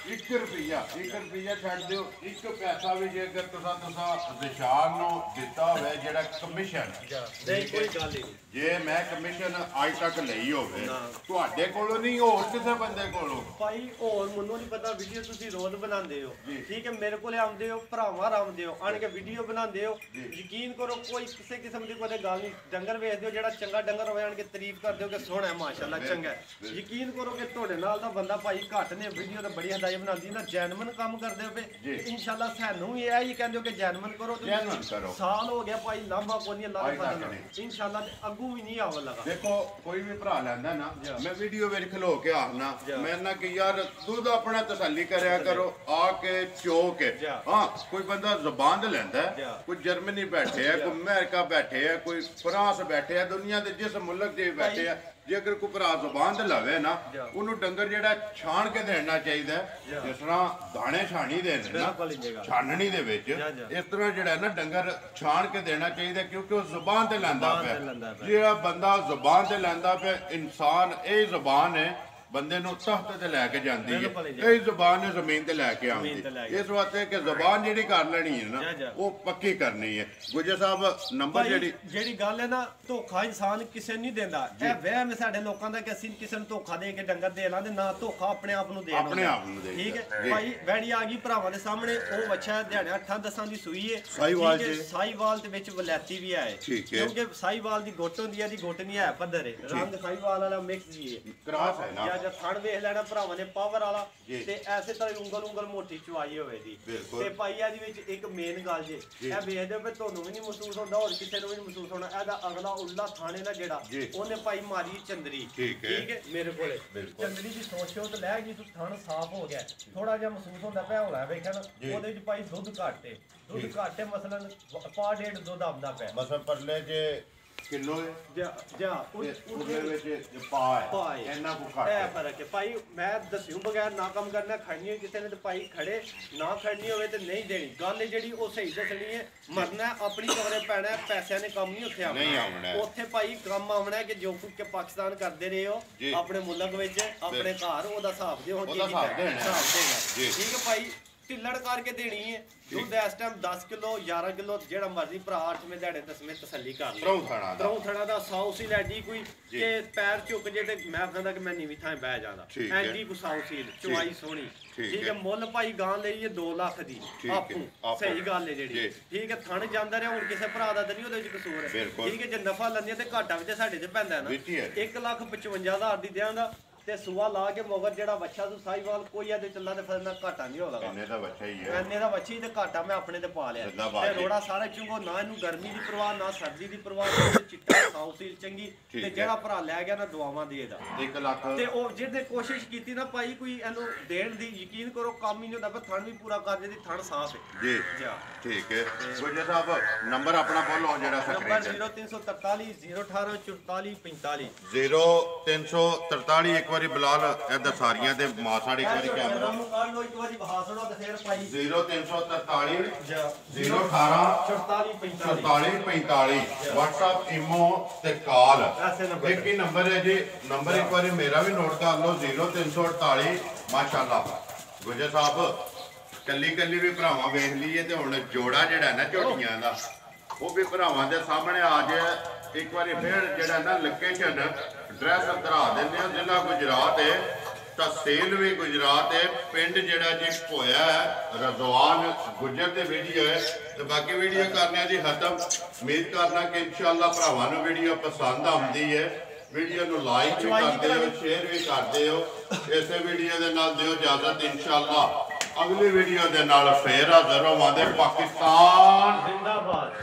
1 ਰੁਪਈਆ ਛੱਡ ਦਿਓ 1 ਪੈਸਾ ਵੀ ਜੇਕਰ ਤੁਸੀਂ ਵਿਸ਼ਾਲ ਨੂੰ ਦਿੱਤਾ ਹੋਵੇ ਜਿਹੜਾ ਕਮਿਸ਼ਨ ਕੋਈ ਗੱਲ ਨਹੀਂ ਜੇ ਮੈਂ ਕਮਿਸ਼ਨ ਅੱਜ ਤੱਕ ਲਈ ਹੋਵੇ ਤੁਹਾਡੇ ਕੋਲੋਂ ਨਹੀਂ ਹੋਰ ਕਿਸੇ ਬੰਦੇ ਕੋਲੋਂ ਭਾਈ ਹੋਰ ਮੈਨੂੰ ਨਹੀਂ ਪਤਾ ਵੀਡੀਓ ਤੁਸੀਂ ਰੋਜ਼ ਬਣਾਉਂਦੇ ਹੋ ਠੀਕ ਹੈ ਮੇਰੇ ਕੋਲੇ ਆਉਂਦੇ ਹੋ ਭਰਾਵਾਂ ਆਉਂਦੇ ਹੋ ਆਣ ਕੇ ਵੀਡੀਓ ਬਣਾਉਂਦੇ ਹੋ ਯਕੀਨ ਕਰੋ ਕੋਈ ਕਿਸੇ ਕਿਸਮ ਦੀ ਕੋਈ ਗੱਲ ਨਹੀਂ ਡੰਗਰ ਵੇਚਦੇ ਹੋ ਜਿਹੜਾ ਚੰਗਾ ਡੰਗਰ ਹੋਵੇ ਆਣ ਕੇ ਤਾਰੀਫ ਕਰਦੇ ਹੋ ਕਿ ਸੋਹਣਾ ਹੈ ਮਾਸ਼ਾਅੱਲਾ ਚੰਗਾ ਯਕੀਨ ਕਰੋ ਕਿ ਤੁਹਾਡੇ ਨਾਲ ਦਾ ਬੰਦਾ ਭਾਈ ਘੱਟ ਨੇ ਵੀਡੀਓ ਤਾਂ ਬੜੀ ਹਦਾਇਤ ਬਣਾਉਂਦੀ ਨਾ ਜੈਨੂਇਨ ਕੰਮ ਕਰਦੇ ਹੋ ਤੇ ਇਨਸ਼ਾਅੱਲਾ ਸਾਨੂੰ ਵੀ ਇਹ ਹੀ ਕਹਿੰਦੇ ਹੋ ਕਿ ਜੈਨੂਇਨ ਕਰੋ ਸਾਲ ਹੋ ਗਿਆ ਭਾਈ ਲਾਂਭਾ ਕੋਈ ਨਹੀਂ ਅੱਲਾਹ ਦੇ ਫਜ਼ਲ ਨਾਲ ਇਨਸ਼ਾਅੱਲਾ ਅੱਗੂ ਵੀ ਨਹੀਂ ਆਵਣ ਲੱਗਾ ਦੇਖੋ ਕੋਈ ਵੀ ਭਰਾ ਲੈਂਦਾ ਨਾ ਮੈਂ ਵੀਡੀਓ ਵਿੱਚ ਖਲੋ ਕੇ ਆਖਣਾ ਮੈਂ ਨਾ ਕਿ ਯਾਰ ਦੁੱਧ ਆਪਣਾ ਤਸੱਲੀ ਕਰਿਆ ਕਰੋ ਆ ਕੇ ਚੋ ਕੇ ਹਾਂ ਕੋਈ ਬੰਦਾ ਜ਼ਬਾਨ ਤੇ ਲੈਂਦਾ ਕੋਈ ਜਰਮਨੀ ਬੈਠੇ ਆ ਕੋਈ ਅਮਰੀਕਾ ਬੈਠੇ ਆ ਕੋਈ ਫਰਾਂਸ ਬੈਠੇ ਆ ਦੁਨੀਆ ਦੇ ਜਿਸ ਮੁਲਕ ਦੇ ਬੈਠੇ ਆ ਜੇ ਅਗਰ ਕੋਈ ਭਰਾ ਜ਼ਬਾਨ ਤੇ ਲਾਵੇ ਨਾ ਉਹਨੂੰ ਡੰਗਰ ਜਿਹੜਾ ਛਾਣ ਕੇ ਦੇਣਾ ਚਾਹੀਦਾ ਜਿਸ ਤਰ੍ਹਾਂ ਦਾਣੇ ਛਾਣੀ ਦੇ ਨਾ ਛਾਨਣੀ ਦੇ ਵਿੱਚ ਇਸ ਤਰ੍ਹਾਂ ਜਿਹੜਾ ਨਾ ਡੰਗਰ ਛਾਣ ਕੇ ਦੇਣਾ ਚਾਹੀਦਾ ਕਿਉਂਕਿ ਉਹ ਜ਼ਬਾਨ ਤੇ ਲੈਂਦਾ ਪਿਆ ਜਿਹੜਾ ਬੰਦਾ ਜ਼ਬਾਨ ਤੇ ਲੈਂਦਾ ਪਿਆ ਇਨਸਾਨ ਇਹ ਜ਼ਬਾਨ ਹੈ ਬੰਦੇ ਨੂੰ ਤਖਤ ਤੇ ਲੈ ਕੇ ਜਾਂਦੀ ਹੈ ਇਹ ਜ਼ਬਾਨ ਨੇ ਜ਼ਮੀਨ ਤੇ ਲੈ ਕੇ ਆਉਂਦੀ ਇਸ ਵਾਸਤੇ ਕਿ ਜ਼ਬਾਨ ਜਿਹੜੀ ਕਰ ਲੈਣੀ ਹੈ ਨਾ ਉਹ ਪੱਕੀ ਕਰਨੀ ਹੈ ਗੁੱਜਰ ਸਾਹਿਬ ਨੰਬਰ ਜਿਹੜੀ ਗੱਲ ਹੈ ਨਾ ਧੋਖਾ ਇਨਸਾਨ ਕਿਸੇ ਨਹੀਂ ਦਿੰਦਾ ਇਹ ਵਹਿਮ ਸਾਡੇ ਲੋਕਾਂ ਦਾ ਕਿ ਅਸੀਂ ਕਿਸੇ ਨੂੰ ਧੋਖਾ ਦੇ ਕੇ ਡੰਗਰ ਦੇ ਲਾਂਦੇ ਨਾ ਧੋਖਾ ਆਪਣੇ ਆਪ ਨੂੰ ਦੇਣਾ ਠੀਕ ਹੈ ਭਾਈ ਵੈੜੀ ਆ ਗਈ ਭਰਾਵਾਂ ਦੇ ਸਾਹਮਣੇ ਉਹ ਬੱਚਾ ਦਿਹਾੜਿਆਂ 8-10 ਦੀ ਸੂਈ ਹੈ ਸਾਈਵਾਲ ਦੇ ਵਿੱਚ ਵਲੈਤੀ ਵੀ ਹੈ ਕਿਉਂਕਿ ਸਾਈਵਾਲ ਦੀ ਗੁੱਟ ਹੁੰਦੀ ਹੈ ਦੀ ਗੁੱਟ ਨਹੀਂ ਹੈ ਪੱਧਰ ਹੈ ਰੰਗ ਸਾਈਵਾਲ ਵਾਲਾ ਮਿਕਸ ਜੀ ਹੈ ਕ੍ਰਾਸ ਹੈ ਨਾ ਜਾਂ ਥਣ ਵੇਖ ਲੈਣਾ ਭਰਾਵਾਂ ਨੇ ਪਾਵਰ ਵਾਲਾ ਤੇ ਐਸੇ ਤਰ੍ਹਾਂ ਉਂਗਲ ਮੋਟੀ ਚਵਾਈ ਹੋਵੇ ਦੀ ਤੇ ਭਾਈ ਇਹਦੇ ਵਿੱਚ ਇੱਕ ਮੇਨ ਗੱਲ ਜੇ ਇਹ ਵੇਖਦੇ ਹੋ ਵੀ ਤੁਹਾਨੂੰ ਵੀ ਨਹੀਂ ਮਹਿਸੂਸ ਹੁੰਦਾ ਹੋਰ ਕਿਸੇ ਨੂੰ ਵੀ ਨਹੀਂ ਮਹਿਸੂਸ ਹੋਣਾ ਇਹਦਾ ਅਗਲਾ ਉੱਲਾ ਥਾਣੇ ਦਾ ਜਿਹੜਾ ਉਹਨੇ ਭਾਈ ਮਾਰੀ ਚੰਦਰੀ ਠੀਕ ਹੈ ਮੇਰੇ ਕੋਲੇ ਚੰਦਰੀ ਦੀ ਸੋਚੋ ਤੇ ਲੈ ਗਈ ਤੂੰ ਥਣ ਸਾਫ਼ ਹੋ ਗਿਆ ਥੋੜਾ ਜਿਹਾ ਮਹਿਸੂਸ ਹੁੰਦਾ ਪਿਆ ਹੋਣਾ ਵੇਖਿਆ ਨਾ ਉਹਦੇ ਵਿੱਚ ਭਾਈ ਦੁੱਧ ਘਾਟੇ ਮਸਲਨ ਪਾ 1.5 ਦੁੱਧ ਆਉਂਦਾ ਪਿਆ ਮਸਲ ਪਰਲੇ ਜੇ ਕਿਲੋ ਉਹਦੇ ਵਿੱਚ ਪਾ ਹੈ ਇੰਨਾ ਕੁ ਘੱਟ ਇਹ ਫਰਕ ਹੈ ਭਾਈ ਮੈਂ ਦੱਸਿਓ ਬਗੈਰ ਨਾ ਕੰਮ ਕਰਨਾ ਖਾਣੀ ਹੋਈ ਕਿਸੇ ਨੇ ਤੇ ਭਾਈ ਖੜੇ ਨਾ ਖੜਨੀ ਹੋਵੇ ਤੇ ਨਹੀਂ ਦੇਣੀ ਗੱਲ ਜਿਹੜੀ ਉਹ ਸਹੀ ਦੱਸਣੀ ਹੈ ਮਰਨਾ ਆਪਣੀ ਕਵਰੇ ਪੈਣਾ ਪੈਸਿਆਂ ਨੇ ਕੰਮ ਨਹੀਂ ਉੱਥੇ ਆਉਣਾ ਉੱਥੇ ਭਾਈ ਕੰਮ ਆਉਣਾ ਕਿ ਜੋ ਕੁਝ ਪਾਕਿਸਤਾਨ ਕਰਦੇ ਰਹੇ ਹੋ ਆਪਣੇ ਮੁਲਕ ਵਿੱਚ ਆਪਣੇ ਘਰ ਉਹਦਾ ਹਿਸਾਬ ਦਿਓ ਹਿਸਾਬ ਦੇਗਾ ਠੀਕ ਹੈ ਭਾਈ ਢਿੱਲੜ ਕਰਕੇ ਦੇਣੀ ਹੈ ਦੁੱਧ ਇਸ ਟਾਈਮ 10 ਕਿਲੋ 11 ਕਿਲੋ ਜਿਹੜਾ ਮਰਜ਼ੀ ਭਰਾ 8ਵੇਂ ਦਿਹਾੜੇ 10ਵੇਂ ਤਸੱਲੀ ਕਰ ਲੈ ਤਰੋਂ ਥਣਾ ਦਾ 100 ਸੀ ਲੈ ਜੀ ਕੋਈ ਕਿ ਪੈਰ ਝੁਕ ਜੇ ਤੇ ਮੈਂ ਕਹਿੰਦਾ ਕਿ ਮੈਂ ਨੀਵੀਂ ਥਾਂ ਬਹਿ ਜਾਂਦਾ ਐਂਜੀ ਕੋ 100 ਸੀ ਚੁਆਈ ਸੋਹਣੀ ਠੀਕ ਹੈ ਮੁੱਲ ਭਾਈ ਗਾਂ ਲਈ ਹੈ 2 ਲੱਖ ਦੀ ਆਪੂ ਸਹੀ ਗੱਲ ਹੈ ਜਿਹੜੀ ਠੀਕ ਹੈ ਥਣ ਜਾਂਦਾ ਰਿਹਾ ਹੁਣ ਕਿਸੇ ਭਰਾ ਦਾ ਤਾਂ ਨਹੀਂ ਉਹਦੇ ਵਿੱਚ ਕਸੂਰ ਹੈ ਠੀਕ ਹੈ ਜੇ ਨਫਾ ਲੈਂਦੇ ਤੇ ਘਾਟਾ ਵਿੱਚ ਸਾਡੇ ਤੇ ਪੈਂਦਾ ਨਾ 1,55,000 ਦੀ ਦਿਆਂਗਾ ਤੇ ਸੂਆ ਲਾ ਕੇ ਮਗਰ ਜਿਹੜਾ ਬੱਚਾ ਤੂੰ ਸਾਈਵਾਲ ਕੋਈ ਇਹਦੇ ਚੱਲਾ ਤੇ ਫਿਰ ਨਾ ਘਾਟਾ ਨਹੀਂ ਹੋ ਲਗਾ ਇੰਨੇ ਦਾ ਬੱਚਾ ਹੀ ਹੈ ਇੰਨੇ ਦਾ ਬੱਚੀ ਤੇ ਘਾਟਾ ਮੈਂ ਆਪਣੇ ਤੇ ਪਾ ਲਿਆ ਤੇ ਰੋੜਾ ਸਾਰਾ ਚੁੰਗੋ ਨਾ ਇਹਨੂੰ ਗਰਮੀ ਦੀ ਪਰਵਾਹ ਨਾ ਸਰਦੀ ਦੀ ਪਰਵਾਹ ਤੇ ਚਿੱਟਾ ਸਾਊਸੀਲ ਚੰਗੀ ਤੇ ਜਿਹੜਾ ਭਰਾ ਲੈ ਗਿਆ ਨਾ ਦੁਆਵਾਂ ਦੇਦਾ 1 ਲੱਖ ਤੇ ਉਹ ਜਿਹਦੇ ਕੋਸ਼ਿਸ਼ ਕੀਤੀ ਨਾ ਭਾਈ ਕੋਈ ਇਹਨੂੰ ਦੇਣ ਦੀ ਯਕੀਨ ਕਰੋ ਕੰਮ ਹੀ ਨਹੀਂ ਹੁੰਦਾ ਪਰ ਥਣ ਵੀ ਪੂਰਾ ਕਰ ਜਿਹਦੀ ਥਣ ਸਾਫ ਹੈ ਜੀ ਠੀਕ ਹੈ ਗੁਜਰ ਸਾਹਿਬ ਨੰਬਰ ਆਪਣਾ ਬੋਲੋ ਜਿਹੜਾ ਨੰਬਰ 0343 018 44 45 0343 ਇੱਕ ਵਾਰੀ ਬਲਾਲ ਇੱਧਰ ਸਾਰੀਆਂ ਤੇ ਮਾਸਾੜ ਇੱਕ ਵਾਰੀ ਕੈਮਰਾ ਕਰ ਲੋ ਇੱਕ ਵਾਰੀ ਬਹਾ ਸੁਣੋ ਤੇ ਫੇਰ ਭਾਈ 0343 018 018 44 45 WhatsApp ਇਮੋ ਤੇ ਕਾਲ ਇੱਕ ਹੀ ਨੰਬਰ ਹੈ ਜੀ ਨੰਬਰ ਇੱਕ ਵਾਰੀ ਮੇਰਾ ਵੀ ਨੋਟ ਕਰ ਲਓ 0348 ਮਾਸ਼ਾਅੱਲਾ ਗੁਜਰ ਸਾਹਿਬ ਕੱਲੀ ਕੱਲੀ ਵੀ ਭਰਾਵਾਂ ਵੇਖ ਲਈਏ ਤੇ ਹੁਣ ਜੋੜਾ ਜਿਹੜਾ ਨਾ ਝੋਟੀਆਂ ਦਾ ਉਹ ਵੀ ਭਰਾਵਾਂ ਦੇ ਸਾਹਮਣੇ ਆ ਜਾਏ ਇੱਕ ਵਾਰੀ ਫਿਰ ਜਿਹੜਾ ਨਾ ਲੋਕੇਸ਼ਨ ਐਡਰੈਸ ਦਰਾ ਦਿੰਦੇ ਆ ਜ਼ਿਲ੍ਹਾ ਗੁਜਰਾਤ ਹੈ ਤਹਿਸੀਲ ਵੀ ਗੁਜਰਾਤ ਹੈ ਪਿੰਡ ਜਿਹੜਾ ਜੀ ਭੋਇਆ ਹੈ ਰਜ਼ਵਾਨ ਗੁਜਰ ਦੇ ਵੀਡੀਓ ਹੈ ਤੇ ਬਾਕੀ ਵੀਡੀਓ ਕਰਨੇ ਦੀ ਖਤਮ ਉਮੀਦ ਕਰਨਾ ਕਿ ਇਨਸ਼ਾਅੱਲਾ ਭਰਾਵਾਂ ਨੂੰ ਵੀਡੀਓ ਪਸੰਦ ਆਉਂਦੀ ਹੈ ਵੀਡੀਓ ਨੂੰ ਲਾਈਕ ਵੀ ਕਰਦੇ ਹੋ ਸ਼ੇਅਰ ਵੀ ਕਰਦੇ ਹੋ ਇਸੇ ਵੀਡੀਓ ਦੇ ਨਾਲ ਦਿਓ ਇਜਾਜ਼ਤ ਇਨਸ਼ਾਅੱਲਾ ਅਗਲੀ ਵੀਡੀਓ ਦੇ ਨਾਲ ਫੇਰ ਹਾਜ਼ਰ ਹੋਵਾਂਗੇ ਪਾਕਿਸਤਾਨ ਜ਼ਿੰਦਾਬਾਦ।